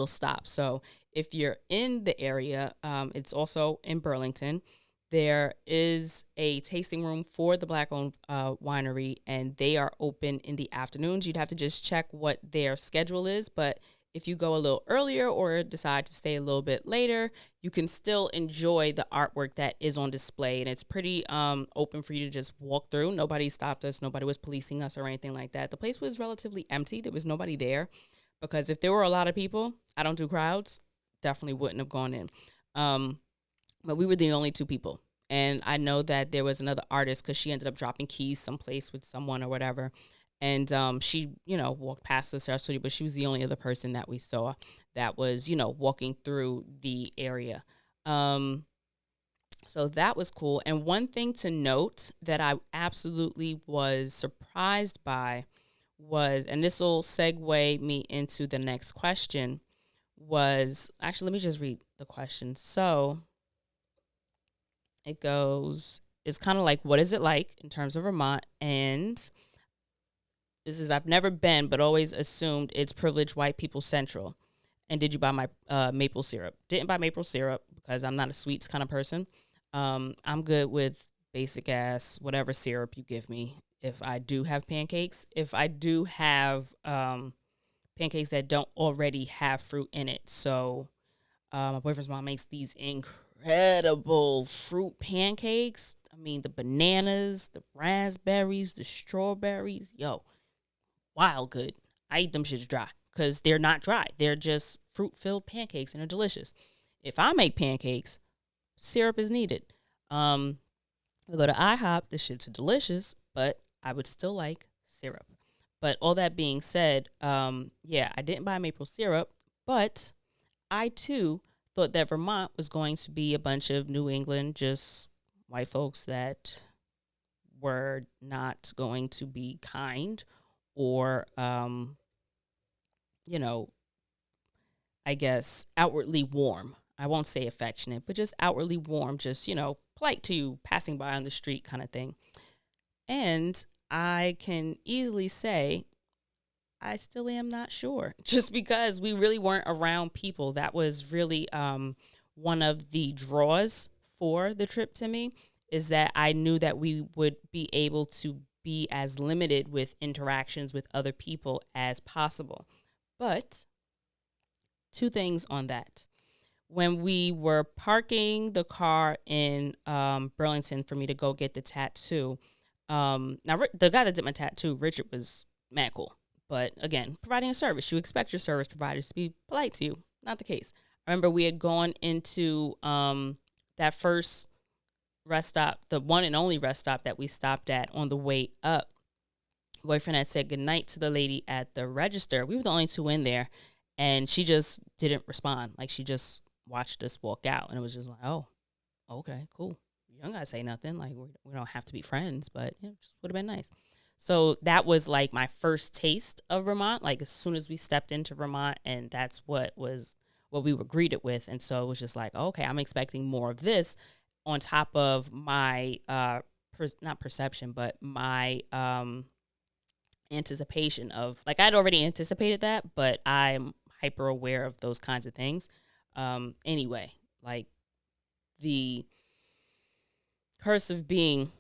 S1: stop. So if you're in the area, it's also in Burlington. There is a tasting room for the Black-owned winery, and they are open in the afternoons. You'd have to just check what their schedule is, but if you go a little earlier or decide to stay a little bit later, you can still enjoy the artwork that is on display, and it's pretty open for you to just walk through. Nobody stopped us. Nobody was policing us or anything like that. The place was relatively empty. There was nobody there, because if there were a lot of people, I don't do crowds, definitely wouldn't have gone in. But we were the only two people. And I know that there was another artist, because she ended up dropping keys someplace with someone or whatever. And she, you know, walked past us, our studio, but she was the only other person that we saw that was, you know, walking through the area. So that was cool. And one thing to note that I absolutely was surprised by was, and this will segue me into the next question, was, actually, let me just read the question. So it goes, it's kind of like, what is it like in terms of Vermont? And this is, I've never been, but always assumed it's privileged white people central. And did you buy my maple syrup? Didn't buy maple syrup because I'm not a sweets kind of person. I'm good with basic ass, whatever syrup you give me. If I do have pancakes, if I do have pancakes that don't already have fruit in it. So my boyfriend's mom makes these incredible fruit pancakes. I mean, the bananas, the raspberries, the strawberries, yo, wild good. I eat them shits dry because they're not dry. They're just fruit-filled pancakes, and they're delicious. If I make pancakes, syrup is needed. We go to IHOP, the shit's delicious, but I would still like syrup. But all that being said, yeah, I didn't buy maple syrup, but I too thought that Vermont was going to be a bunch of New England, just white folks that were not going to be kind or, you know, I guess outwardly warm. I won't say affectionate, but just outwardly warm, just, you know, polite to you, passing by on the street kind of thing. And I can easily say I still am not sure, just because we really weren't around people. That was really one of the draws for the trip to me, is that I knew that we would be able to be as limited with interactions with other people as possible. But two things on that. When we were parking the car in Burlington for me to go get the tattoo, now the guy that did my tattoo, Richard, was mad cool. But again, providing a service, you expect your service providers to be polite to you. Not the case. I remember we had gone into that first rest stop, the one and only rest stop that we stopped at on the way up. Boyfriend had said goodnight to the lady at the register. We were the only two in there, and she just didn't respond. Like, she just watched us walk out, and it was just like, oh, okay, cool. You don't gotta say nothing. Like, we don't have to be friends, but it just would have been nice. So that was like my first taste of Vermont. Like, as soon as we stepped into Vermont, and that's what we were greeted with. And so it was just like, okay, I'm expecting more of this on top of my, not perception, but my anticipation of, like, I'd already anticipated that, but I'm hyper aware of those kinds of things. Anyway, like, the curse of being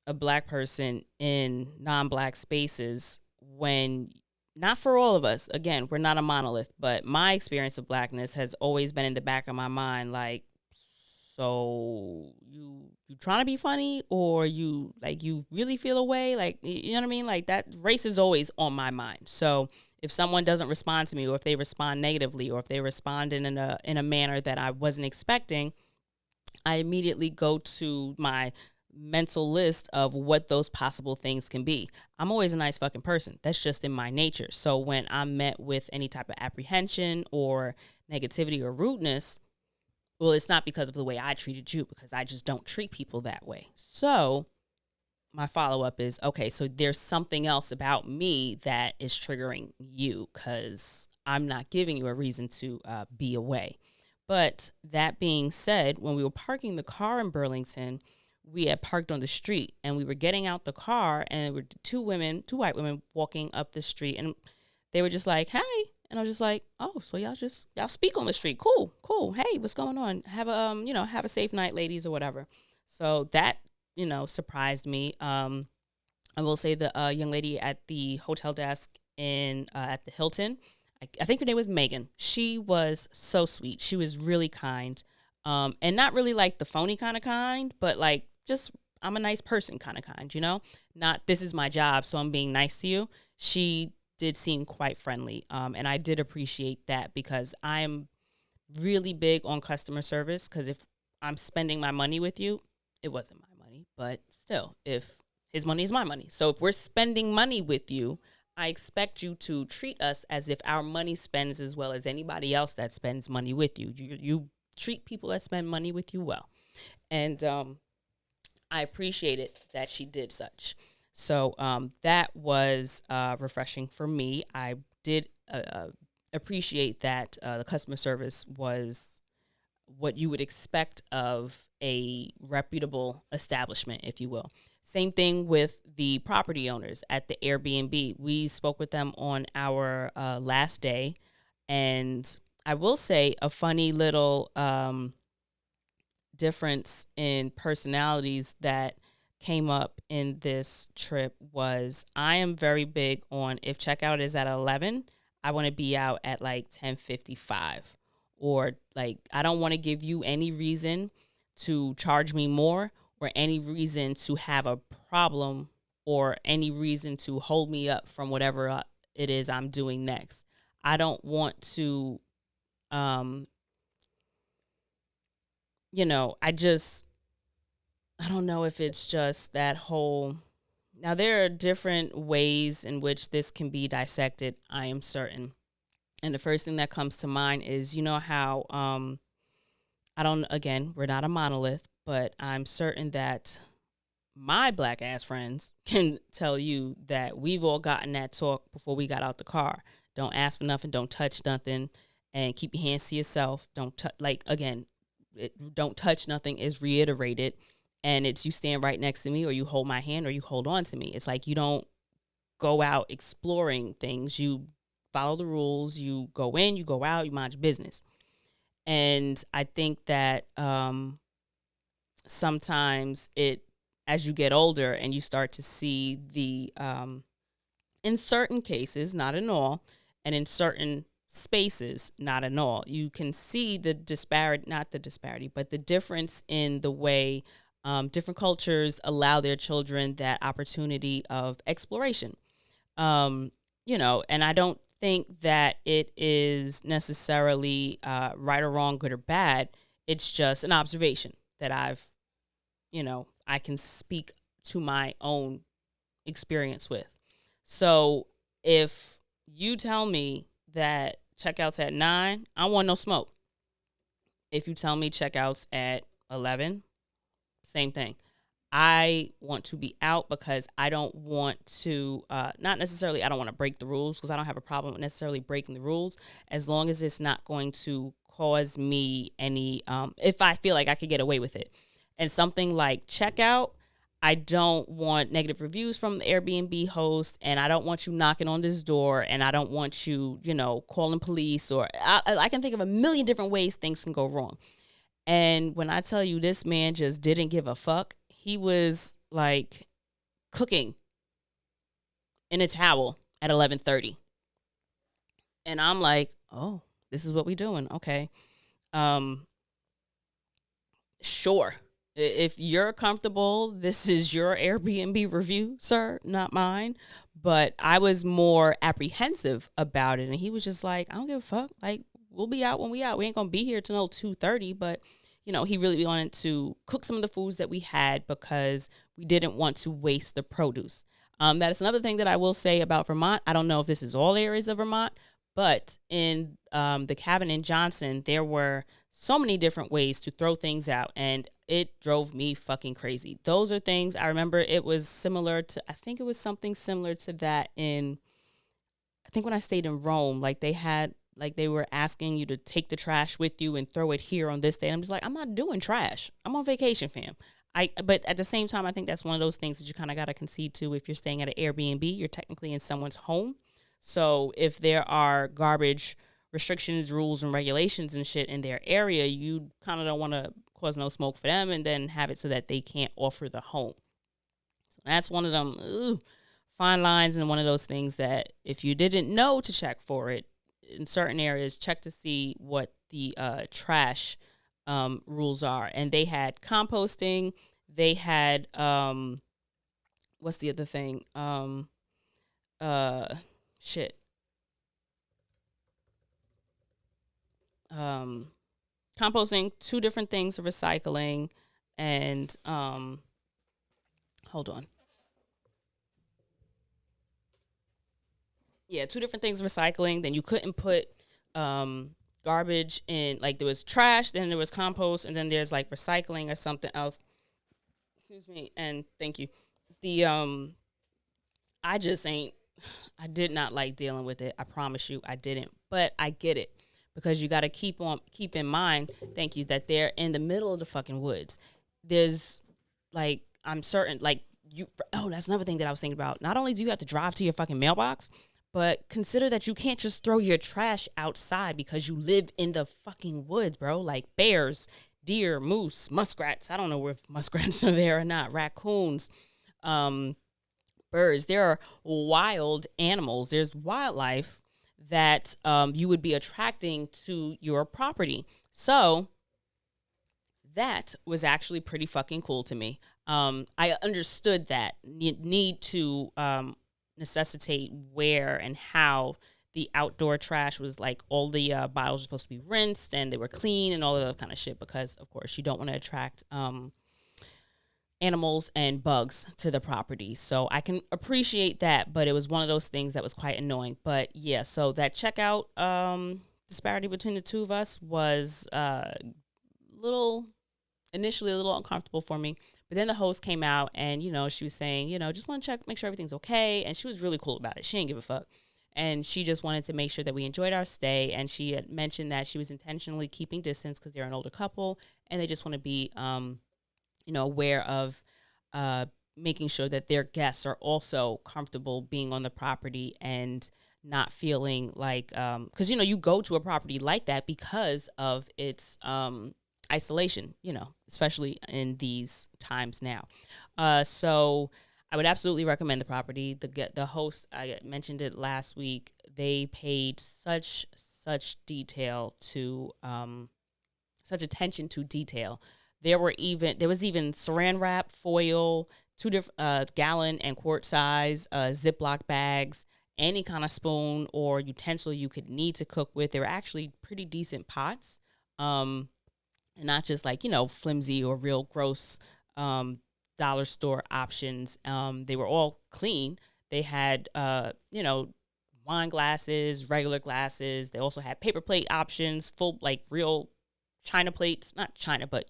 S1: a Black person in non-Black spaces, when not for all of us. Again, we're not a monolith, but my experience of blackness has always been in the back of my mind, like, so you trying to be funny, or you like you really feel a way, like, you know what I mean? Like, that race is always on my mind. So if someone doesn't respond to me, or if they respond negatively, or if they respond in a manner that I wasn't expecting, I immediately go to my mental list of what those possible things can be. I'm always a nice fucking person. That's just in my nature. So when I'm met with any type of apprehension or negativity or rudeness, well, it's not because of the way I treated you, because I just don't treat people that way. So my follow-up is, okay, so there's something else about me that is triggering you, because I'm not giving you a reason to be away. But that being said, when we were parking the car in Burlington, we had parked on the street, and we were getting out the car, and there were two white women walking up the street, and they were just like, hey. And I was just like, oh, so y'all speak on the street. Cool. Hey, what's going on? Have a safe night, ladies, or whatever. So that, surprised me. I will say the young lady at the hotel desk at the Hilton, I think her name was Megan. She was so sweet. She was really kind. And not really like the phony kind of kind, but like, just, I'm a nice person kind of kind, not, this is my job, so I'm being nice to you. She did seem quite friendly. And I did appreciate that, because I am really big on customer service, because if I'm spending my money with you, it wasn't my money, but still, if his money is my money. So if we're spending money with you, I expect you to treat us as if our money spends as well as anybody else that spends money with you. You treat people that spend money with you well. And I appreciated that she did such. So that was refreshing for me. I did appreciate that the customer service was what you would expect of a reputable establishment, if you will. Same thing with the property owners at the Airbnb. We spoke with them on our last day, and I will say a funny little difference in personalities that came up in this trip was, I am very big on, if checkout is at 11, I want to be out at like 10:55, or like, I don't want to give you any reason to charge me more, or any reason to have a problem, or any reason to hold me up from whatever it is I'm doing next. I don't want to, I don't know if it's just that whole, now there are different ways in which this can be dissected, I am certain. And the first thing that comes to mind is, how, we're not a monolith, but I'm certain that my black ass friends can tell you that we've all gotten that talk before we got out the car. Don't ask for nothing, don't touch nothing, and keep your hands to yourself. Don't touch nothing is reiterated. And it's, you stand right next to me, or you hold my hand, or you hold on to me. It's like, you don't go out exploring things. You follow the rules. You go in, you go out, you mind your business. And I think that sometimes as you get older and you start to see the, in certain cases, not in all, and in certain spaces, not in all, you can see the difference in the way different cultures allow their children that opportunity of exploration. And I don't think that it is necessarily right or wrong, good or bad. It's just an observation that I can speak to my own experience with. So if you tell me that checkouts at 9, I don't want no smoke. If you tell me checkouts at 11, same thing. I want to be out, because I don't want to, not necessarily, I don't want to break the rules, because I don't have a problem with necessarily breaking the rules, as long as it's not going to cause me any, if I feel like I could get away with it. And something like checkout, I don't want negative reviews from the Airbnb host, and I don't want you knocking on this door, and I don't want you, calling police, or I can think of a million different ways things can go wrong. And when I tell you, this man just didn't give a fuck, he was like cooking in a towel at 11:30. And I'm like, oh, this is what we doing. Okay. Um, sure. If you're comfortable, this is your Airbnb review, sir, not mine. But I was more apprehensive about it. And he was just like, I don't give a fuck. Like, we'll be out when we out. We ain't going to be here till no 2:30. But, you know, he really wanted to cook some of the foods that we had because we didn't want to waste the produce. That is another thing that I will say about Vermont. I don't know if this is all areas of Vermont, but in the cabin in Johnson, there were so many different ways to throw things out, and it drove me fucking crazy. Those are things I remember. It was similar to, I think it was something similar to that I think when I stayed in Rome, like they were asking you to take the trash with you and throw it here on this day. And I'm just like, I'm not doing trash. I'm on vacation, fam. But at the same time, I think that's one of those things that you kind of got to concede to. If you're staying at an Airbnb, you're technically in someone's home. So if there are garbage restrictions, rules, and regulations and shit in their area, you kind of don't want to cause no smoke for them and then have it so that they can't offer the home. So that's one of them fine lines, and one of those things that if you didn't know to check for it in certain areas, check to see what the trash rules are. And they had composting. They had what's the other thing? Shit. Composting, two different things of recycling, and hold on. Yeah, two different things of recycling. Then you couldn't put garbage in, like there was trash, then there was compost, and then there's like recycling or something else. Excuse me, and thank you. The I did not like dealing with it. I promise you I didn't. But I get it. Because you got to keep in mind, thank you, that they're in the middle of the fucking woods. There's like, I'm certain, like that's another thing that I was thinking about. Not only do you have to drive to your fucking mailbox, but consider that you can't just throw your trash outside because you live in the fucking woods, bro. Like bears, deer, moose, muskrats. I don't know if muskrats are there or not. Raccoons, birds. There are wild animals. There's wildlife that you would be attracting to your property. So that was actually pretty fucking cool to me. I understood that need to necessitate where and how the outdoor trash was, like all the bottles were supposed to be rinsed and they were clean and all of that kind of shit, because of course you don't want to attract animals and bugs to the property. So I can appreciate that, but it was one of those things that was quite annoying. But yeah, so that checkout disparity between the two of us was initially a little uncomfortable for me. But then the host came out and, you know, she was saying, you know, just want to check, make sure everything's okay. And she was really cool about it. She didn't give a fuck. And she just wanted to make sure that we enjoyed our stay. And she had mentioned that she was intentionally keeping distance because they're an older couple and they just want to be aware of making sure that their guests are also comfortable being on the property and not feeling like, because, you go to a property like that because of its isolation, especially in these times now. So I would absolutely recommend the property. The host, I mentioned it last week, they paid such detail to, such attention to detail. There was even saran wrap, foil, 2 different gallon and quart size Ziploc bags, any kind of spoon or utensil you could need to cook with. They were actually pretty decent pots, and not just like flimsy or real gross dollar store options. They were all clean. They had wine glasses, regular glasses. They also had paper plate options, full like real China plates, not China, but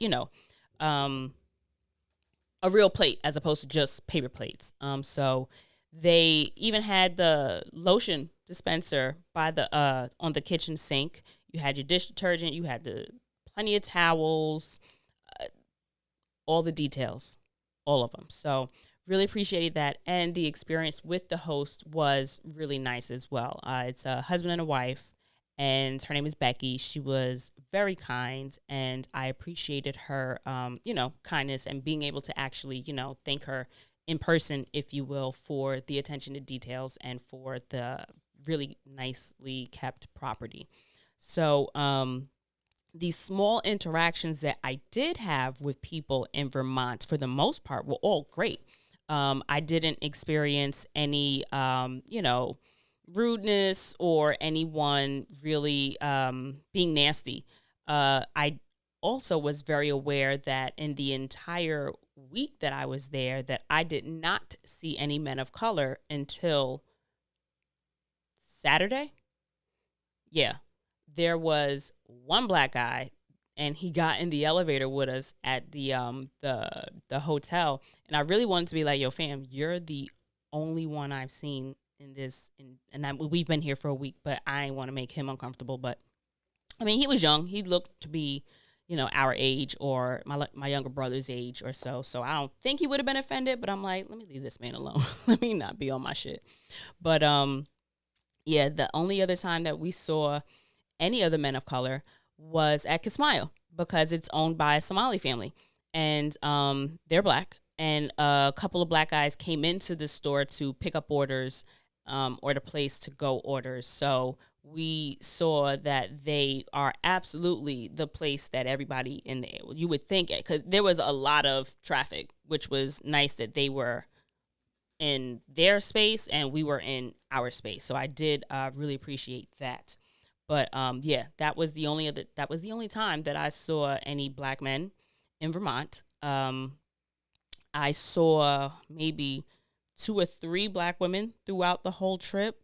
S1: a real plate as opposed to just paper plates. So they even had the lotion dispenser by the on the kitchen sink. You had your dish detergent. You had plenty of towels, all the details, all of them. So really appreciated that, and the experience with the host was really nice as well. It's a husband and a wife. And her name is Becky. She was very kind, and I appreciated her, kindness and being able to actually, thank her in person, if you will, for the attention to details and for the really nicely kept property. So these small interactions that I did have with people in Vermont, for the most part, were all great. I didn't experience any, rudeness or anyone really being nasty. I also was very aware that in the entire week that I was there, that I did not see any men of color until Saturday. Yeah, there was one black guy, and he got in the elevator with us at the hotel. And I really wanted to be like, "Yo, fam, you're the only one I've seen in this, we've been here for a week, but I ain't want to make him uncomfortable." But I mean, he was young. He looked to be, our age or my younger brother's age or so. So I don't think he would have been offended. But I'm like, let me leave this man alone. Let me not be on my shit. But yeah, the only other time that we saw any other men of color was at Kismayo, because it's owned by a Somali family, and they're black. And a couple of black guys came into the store to pick up orders, or the place to go orders. So we saw that they are absolutely the place that everybody in there, you would think, because there was a lot of traffic, which was nice that they were in their space and we were in our space. So I did really appreciate that. But yeah, that was the only time that I saw any black men in Vermont. I saw maybe 2 or 3 black women throughout the whole trip.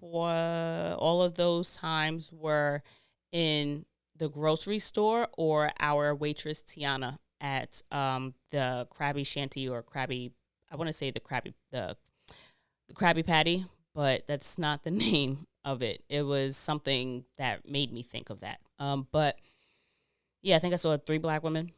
S1: All of those times were in the grocery store or our waitress Tiana at the Krabby Shanty or Krabby. I want to say the Krabby Patty, but that's not the name of it. It was something that made me think of that. But yeah, I think I saw 3 black women,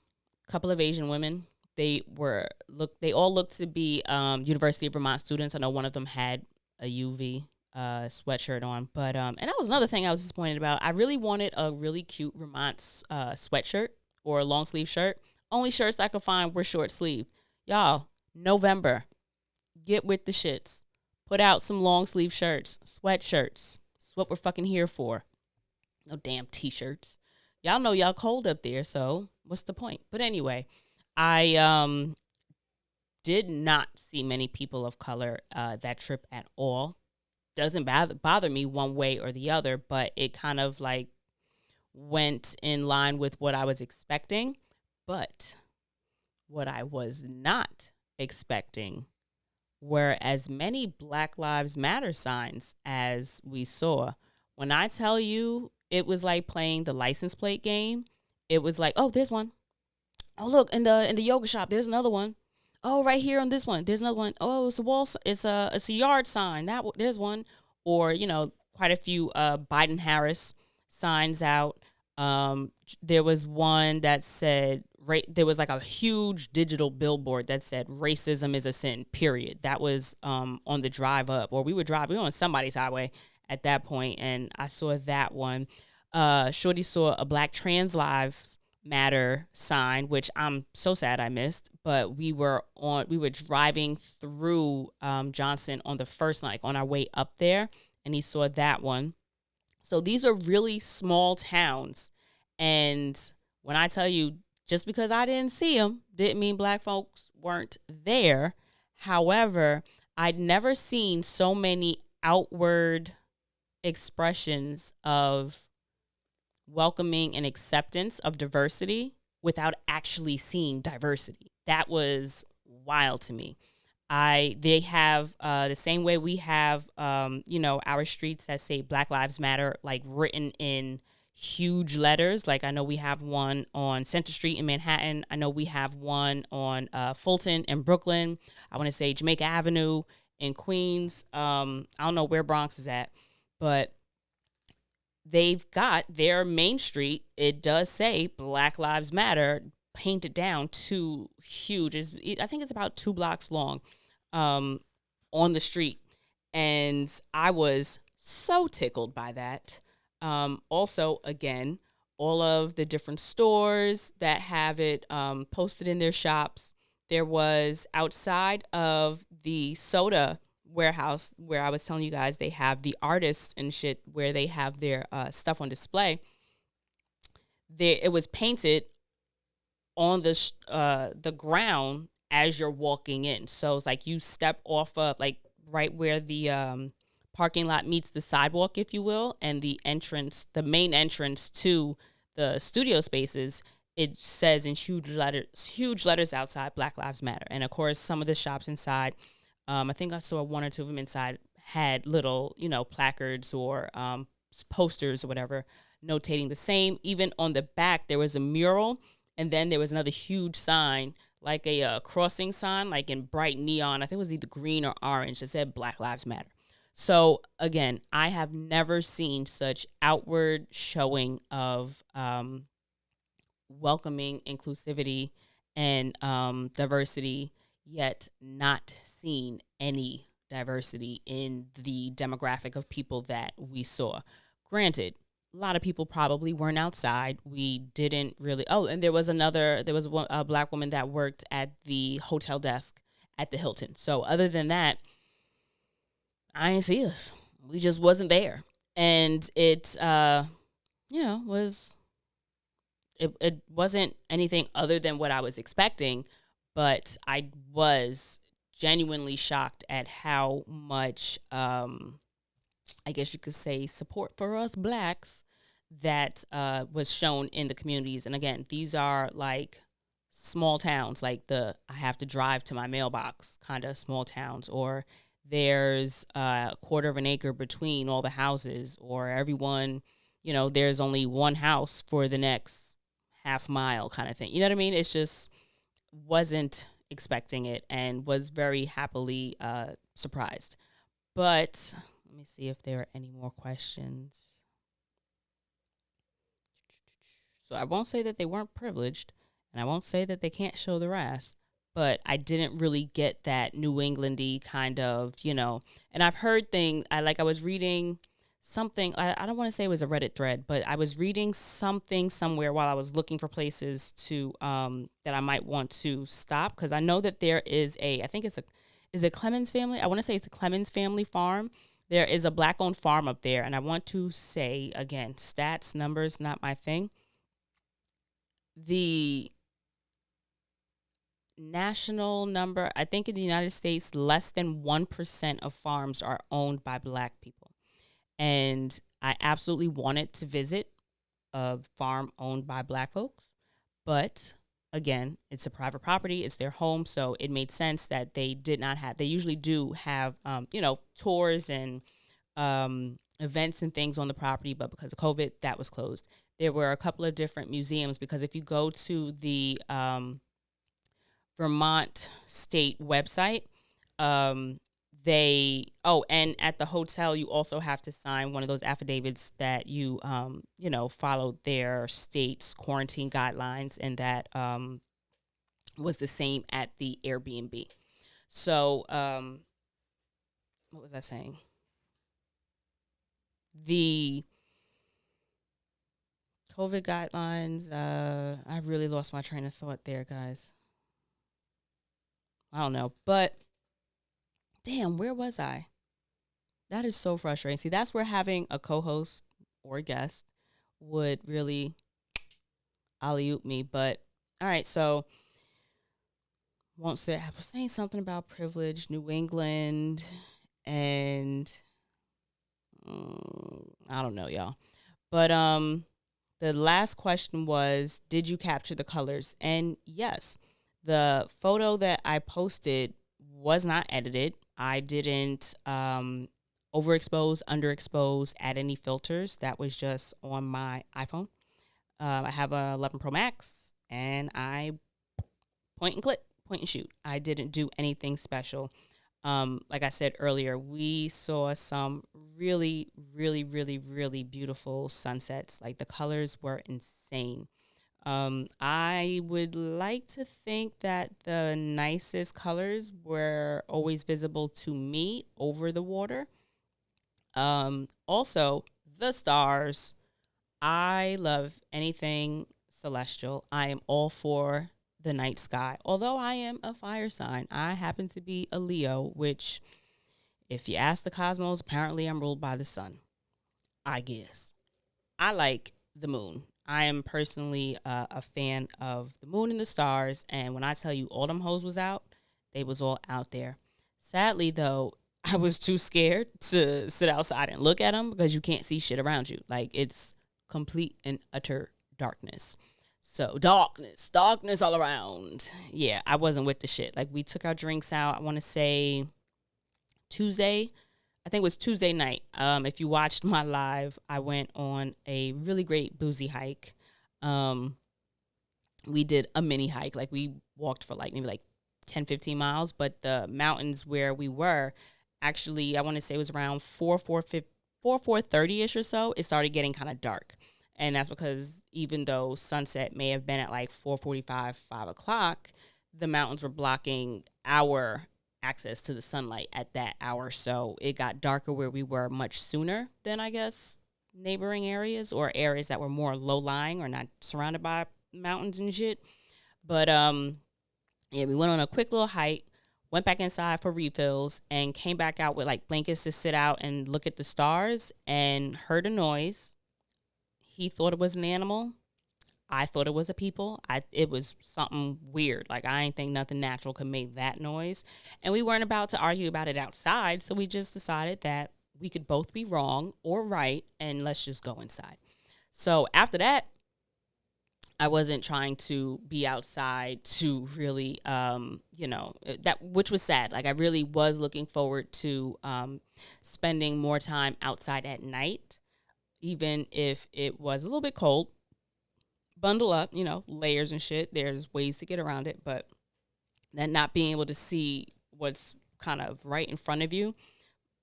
S1: a couple of Asian women. They all looked to be University of Vermont students. I know one of them had a UV sweatshirt on, but and that was another thing I was disappointed about. I really wanted a really cute Vermont sweatshirt or a long sleeve shirt. Only shirts I could find were short sleeve. Y'all, November, get with the shits. Put out some long sleeve shirts, sweatshirts. That's what we're fucking here for. No damn t-shirts. Y'all know y'all cold up there, so what's the point? But anyway, I did not see many people of color that trip at all. Doesn't bother me one way or the other, but it kind of like went in line with what I was expecting. But what I was not expecting were as many Black Lives Matter signs as we saw. When I tell you, it was like playing the license plate game. It was like, oh, there's one. Oh, look, in the yoga shop, there's another one. Oh, right here on this one, there's another one. Oh, it's a wall. It's a yard sign. There's one. Or quite a few Biden Harris signs out. There was one that said there was like a huge digital billboard that said racism is a sin. Period. That was on the drive up, or we were on somebody's highway at that point, and I saw that one. Shorty saw a Black Trans Lives Matter sign, which I'm so sad I missed, but we were driving through Johnson on the first night on our way up there, and he saw that one. So these are really small towns, and when I tell you, just because I didn't see them didn't mean black folks weren't there. However, I'd never seen so many outward expressions of welcoming and acceptance of diversity without actually seeing diversity. That was wild to me. They have the same way we have, our streets that say Black Lives Matter, like written in huge letters. Like I know we have one on Center Street in Manhattan. I know we have one on Fulton in Brooklyn. I want to say Jamaica Avenue in Queens. I don't know where Bronx is at, but they've got their main street. It does say Black Lives Matter painted down to huge. I think it's about 2 blocks long on the street. And I was so tickled by that. Also, again, all of the different stores that have it posted in their shops. There was outside of the soda warehouse where I was telling you guys they have the artists and shit where they have their stuff on display. There, it was painted on the ground as you're walking in. So it's like you step off of like right where the parking lot meets the sidewalk, if you will, and the main entrance to the studio spaces. It says in huge letters outside, Black Lives Matter. And of course, some of the shops inside, I think I saw one or two of them inside had little, placards or posters or whatever, notating the same. Even on the back, there was a mural, and then there was another huge sign, like a crossing sign, like in bright neon. I think it was either green or orange. That said Black Lives Matter. So again, I have never seen such outward showing of welcoming inclusivity and diversity, yet not seen any diversity in the demographic of people that we saw. Granted, a lot of people probably weren't outside. We didn't really. Oh, and there was a Black woman that worked at the hotel desk at the Hilton. So other than that, I ain't see us. We just wasn't there. And it, it wasn't anything other than what I was expecting, but I was genuinely shocked at how much, I guess you could say, support for us Blacks that was shown in the communities. And again, these are like small towns, like I have to drive to my mailbox kind of small towns, or there's a quarter of an acre between all the houses, or everyone, there's only one house for the next half mile kind of thing. You know what I mean? It's just wasn't expecting it and was very happily surprised. But let me see if there are any more questions. So I won't say that they weren't privileged, and I won't say that they can't show their ass, but I didn't really get that New England-y kind of, and I've heard things, I was reading something, I don't want to say it was a Reddit thread, but I was reading something somewhere while I was looking for places to, that I might want to stop, because I know that there is is it Clemens family? I want to say it's a Clemens family farm. There is a Black-owned farm up there, and I want to say, again, stats, numbers, not my thing. The national number, I think in the United States, less than 1% of farms are owned by Black people. And I absolutely wanted to visit a farm owned by Black folks. But again, it's a private property. It's their home. So it made sense that they usually do have, tours and events and things on the property. But because of COVID, that was closed. There were a couple of different museums, because if you go to the Vermont state website, and at the hotel, you also have to sign one of those affidavits that you, followed their state's quarantine guidelines, and that was the same at the Airbnb. So, what was I saying? The COVID guidelines, I really lost my train of thought there, guys. I don't know, but damn, where was I? That is so frustrating. See, that's where having a co-host or a guest would really alley-oop me. But all right, so I was saying something about privilege, New England, and I don't know, y'all. But the last question was, did you capture the colors? And yes, the photo that I posted was not edited. I didn't overexpose, underexpose, add any filters. That was just on my iPhone. I have a 11 Pro Max, and I point and click, point and shoot. I didn't do anything special. Like I said earlier, we saw some really, really, really, really beautiful sunsets. Like, the colors were insane. I would like to think that the nicest colors were always visible to me over the water. Also, the stars. I love anything celestial. I am all for the night sky. Although I am a fire sign, I happen to be a Leo, which If you ask the cosmos, apparently I'm ruled by the sun. I guess. I like the moon. I am personally a fan of the moon and the stars. And when I tell you all them hoes was out, they was all out there. Sadly, though, I was too scared to sit outside and look at them because you can't see shit around you. Like, it's complete and utter darkness. So darkness all around. Yeah, I wasn't with the shit. Like, we took our drinks out, I want to say Tuesday. I think it was Tuesday night. If you watched my live, I went on a really great boozy hike. We did a mini hike. Like, we walked for like maybe like 10, 15 miles. But the mountains where we were, actually, I want to say it was around 4:30-ish or so. It started getting kind of dark. And that's because even though sunset may have been at like 4:45, 5 o'clock, the mountains were blocking our access to the sunlight at that hour. So it got darker where we were much sooner than, I guess, neighboring areas or areas that were more low-lying or not surrounded by mountains and shit. But yeah, we went on a quick little hike, went back inside for refills, and came back out with like blankets to sit out and look at the stars, and heard a noise. He thought it was an animal. I thought it was a people. It was something weird. Like, I ain't think nothing natural could make that noise. And we weren't about to argue about it outside, so we just decided that we could both be wrong or right, and let's just go inside. So after that, I wasn't trying to be outside to really, that, which was sad. Like, I really was looking forward to spending more time outside at night, even if it was a little bit cold. Bundle up, layers and shit. There's ways to get around it, but then not being able to see what's kind of right in front of you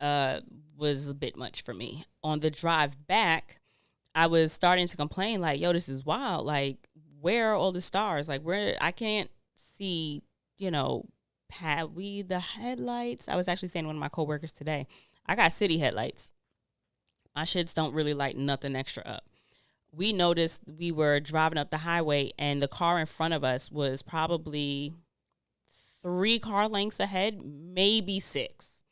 S1: was a bit much for me. On the drive back, I was starting to complain, like, yo, this is wild. Like, where are all the stars? Like, where I can't see, have we the headlights? I was actually saying to one of my coworkers today, I got city headlights. My shits don't really light nothing extra up. We noticed we were driving up the highway and the car in front of us was probably 3 car lengths ahead, maybe 6.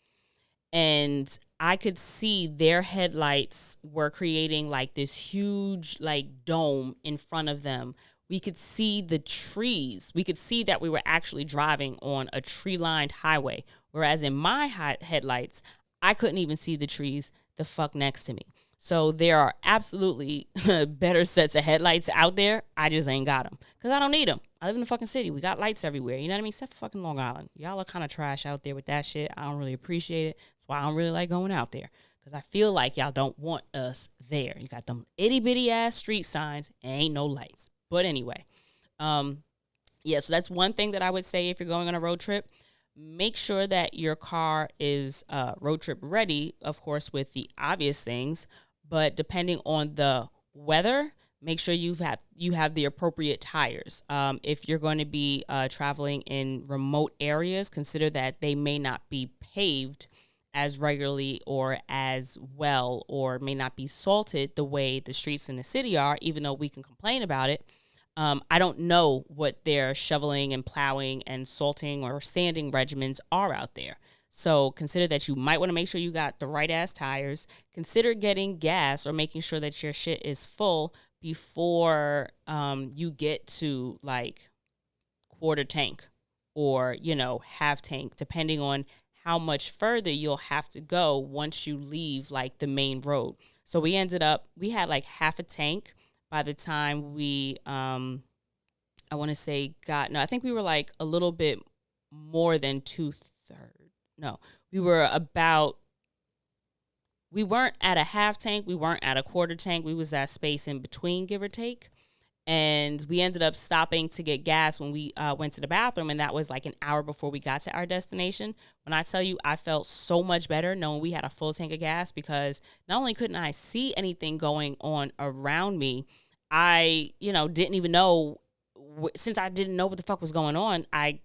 S1: And I could see their headlights were creating like this huge like dome in front of them. We could see the trees. We could see that we were actually driving on a tree-lined highway. Whereas in my headlights, I couldn't even see the trees the fuck next to me. So there are absolutely better sets of headlights out there. I just ain't got them because I don't need them. I live in the fucking city. We got lights everywhere. You know what I mean? Except for fucking Long Island. Y'all are kind of trash out there with that shit. I don't really appreciate it. That's why I don't really like going out there, because I feel like y'all don't want us there. You got them itty bitty ass street signs and ain't no lights. But anyway, yeah, so that's one thing that I would say if you're going on a road trip. Make sure that your car is road trip ready, of course, with the obvious things. But depending on the weather, make sure you have the appropriate tires. If you're going to be traveling in remote areas, consider that they may not be paved as regularly or as well, or may not be salted the way the streets in the city are, even though we can complain about it. I don't know what their shoveling and plowing and salting or sanding regimens are out there. So consider that you might want to make sure you got the right ass tires. Consider getting gas or making sure that your shit is full before you get to like quarter tank or, half tank, depending on how much further you'll have to go once you leave like the main road. So we had like half a tank by the time we, I want to say I think we were like a little bit more than 2/3. No, we weren't at a half tank. We weren't at a quarter tank. We was that space in between, give or take. And we ended up stopping to get gas when we went to the bathroom. And that was like an hour before we got to our destination. When I tell you, I felt so much better knowing we had a full tank of gas, because not only couldn't I see anything going on around me, I, didn't even know, since I didn't know what the fuck was going on, I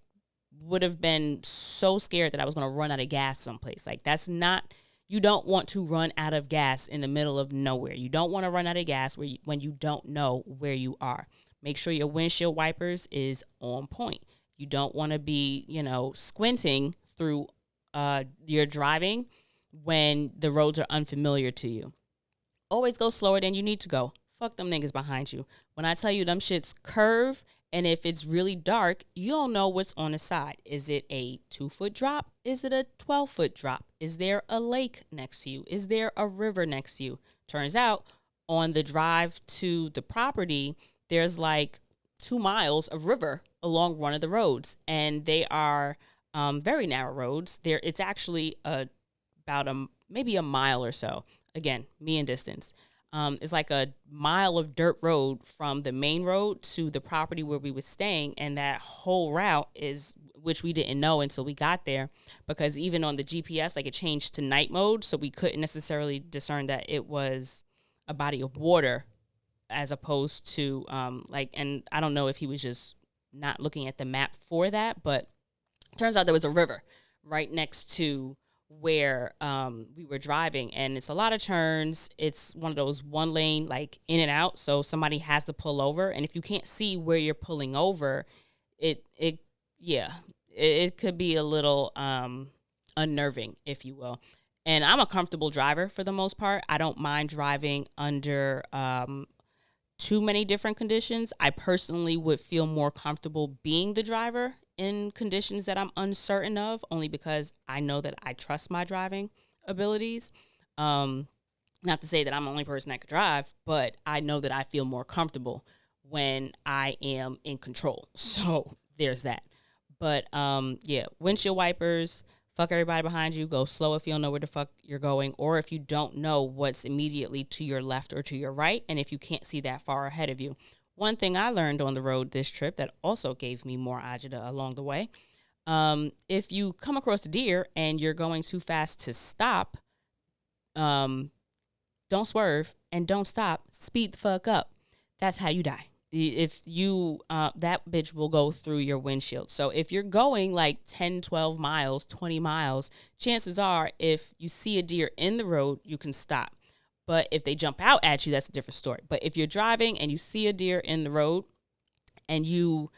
S1: would have been so scared that I was going to run out of gas someplace. Like, you don't want to run out of gas in the middle of nowhere. You don't want to run out of gas when you don't know where you are. Make sure your windshield wipers is on point. You don't want to be, squinting through you're driving when the roads are unfamiliar to you. Always go slower than you need to go. Fuck them niggas behind you. When I tell you them shits curve, and if it's really dark, you don't know what's on the side. Is it a 2-foot drop? Is it a 12-foot drop? Is there a lake next to you? Is there a river next to you? Turns out on the drive to the property, there's like 2 miles of river along one of the roads, and they are very narrow roads. It's actually about maybe a mile or so. Again, me and distance. It's like a mile of dirt road from the main road to the property where we were staying. And that whole route which we didn't know until we got there, because even on the GPS, like, it changed to night mode. So we couldn't necessarily discern that it was a body of water as opposed to and I don't know if he was just not looking at the map for that, but it turns out there was a river right next to where we were driving, and it's a lot of turns. It's one of those one lane, like, in and out, so somebody has to pull over, and if you can't see where you're pulling over, it could be a little unnerving, if you will. And I'm a comfortable driver for the most part. I don't mind driving under too many different conditions. I personally would feel more comfortable being the driver in conditions that I'm uncertain of, only because I know that I trust my driving abilities. Not to say that I'm the only person that could drive, but I know that I feel more comfortable when I am in control. So there's that. But windshield wipers, fuck everybody behind you, go slow if you don't know where the fuck you're going, or if you don't know what's immediately to your left or to your right, and if you can't see that far ahead of you. One thing I learned on the road this trip that also gave me more agita along the way, if you come across a deer and you're going too fast to stop, don't swerve and don't stop. Speed the fuck up. That's how you die. If you, that bitch will go through your windshield. So if you're going like 10, 12 miles, 20 miles, chances are if you see a deer in the road, you can stop. But if they jump out at you, that's a different story. But if you're driving and you see a deer in the road and you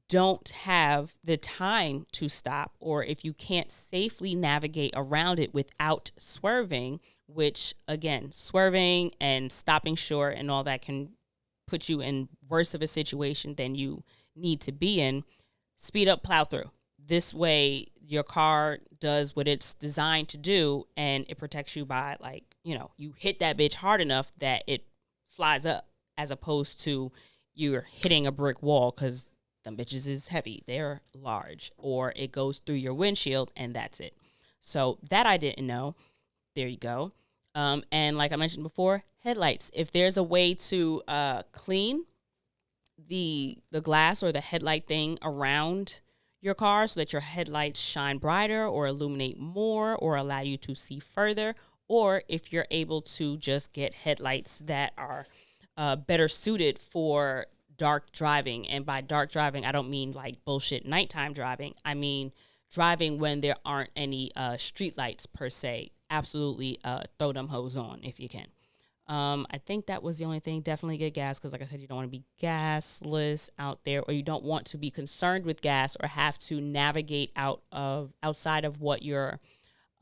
S1: don't have the time to stop, or if you can't safely navigate around it without swerving, which, again, swerving and stopping short and all that can put you in worse of a situation than you need to be in, speed up, plow through. This way, your car does what it's designed to do, and it protects you by, like, you hit that bitch hard enough that it flies up, as opposed to you're hitting a brick wall, because them bitches is heavy. They're large. Or it goes through your windshield, and that's it. So that I didn't know. There you go. And like I mentioned before, headlights. If there's a way to clean the glass or the headlight thing around your car so that your headlights shine brighter or illuminate more or allow you to see further, or if you're able to just get headlights that are better suited for dark driving. And by dark driving, I don't mean like bullshit nighttime driving. I mean driving when there aren't any street lights per se. Absolutely throw them hoes on if you can. I think that was the only thing. Definitely get gas, because like I said, you don't want to be gasless out there, or you don't want to be concerned with gas or have to navigate outside of what your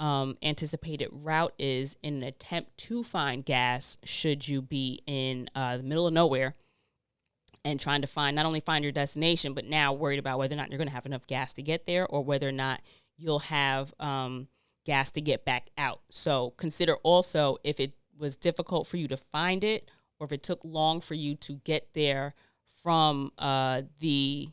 S1: anticipated route is in an attempt to find gas, should you be in the middle of nowhere and trying to not only find your destination, but now worried about whether or not you're going to have enough gas to get there, or whether or not you'll have gas to get back out. So consider also, if it was difficult for you to find it, or if it took long for you to get there from the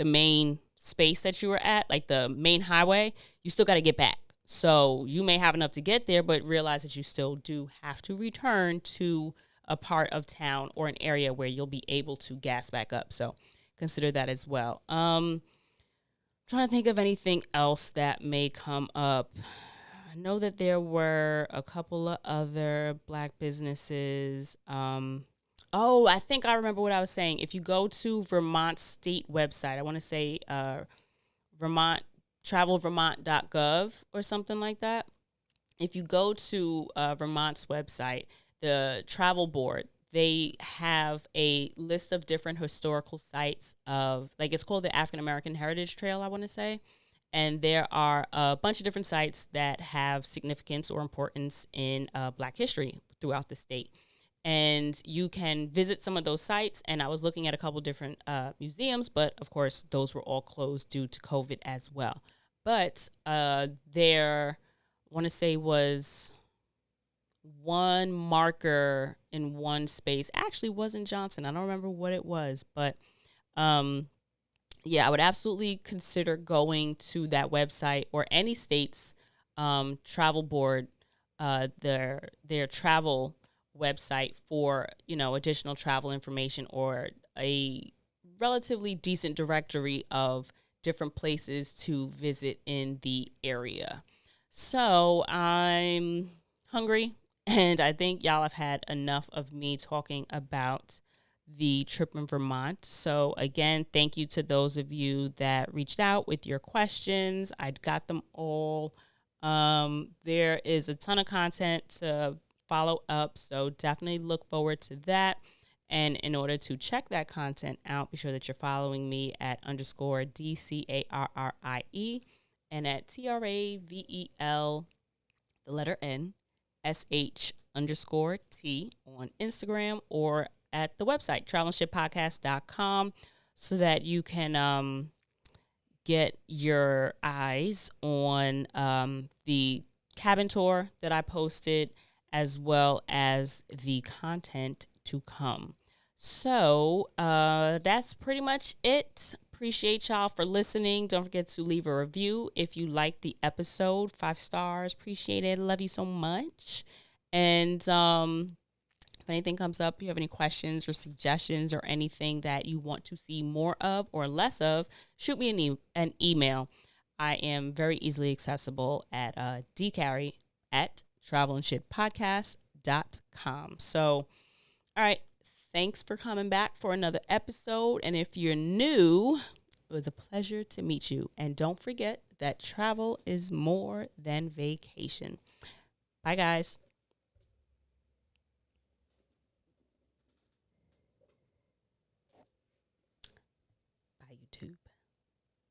S1: main space that you were at, like the main highway, you still got to get back. So you may have enough to get there, but realize that you still do have to return to a part of town or an area where you'll be able to gas back up. So consider that as well. Trying to think of anything else that may come up. I know that there were a couple of other Black businesses. I think I remember what I was saying. If you go to Vermont state website, I want to say travelvermont.gov or something like that. If you go to Vermont's website, the travel board, they have a list of different historical sites of, like, it's called the African American Heritage Trail, I want to say. And there are a bunch of different sites that have significance or importance in Black history throughout the state. And you can visit some of those sites. And I was looking at a couple different museums, but of course, those were all closed due to COVID as well. But there, I want to say, was one marker in one space. Actually, wasn't Johnson. I don't remember what it was, but yeah, I would absolutely consider going to that website or any state's travel board, their travel website for, additional travel information or a relatively decent directory of different places to visit in the area. So I'm hungry, and I think y'all have had enough of me talking about the trip in Vermont. So again, thank you to those of you that reached out with your questions. I got them all. There is a ton of content to follow up, so definitely look forward to that. And in order to check that content out, be sure that you're following me at _DCARRIE and at TRAVEL, the letter N, SH _T on Instagram or at the website, travelandshippodcast.com, so that you can get your eyes on the cabin tour that I posted, as well as the content to come. So that's pretty much it. Appreciate y'all for listening. Don't forget to leave a review if you liked the episode. 5 stars. Appreciate it. Love you so much. And if anything comes up, you have any questions or suggestions or anything that you want to see more of or less of, shoot me an email. I am very easily accessible at dcarry@travelandshippodcast.com. So, all right. Thanks for coming back for another episode. And if you're new, it was a pleasure to meet you. And don't forget that travel is more than vacation. Bye, guys.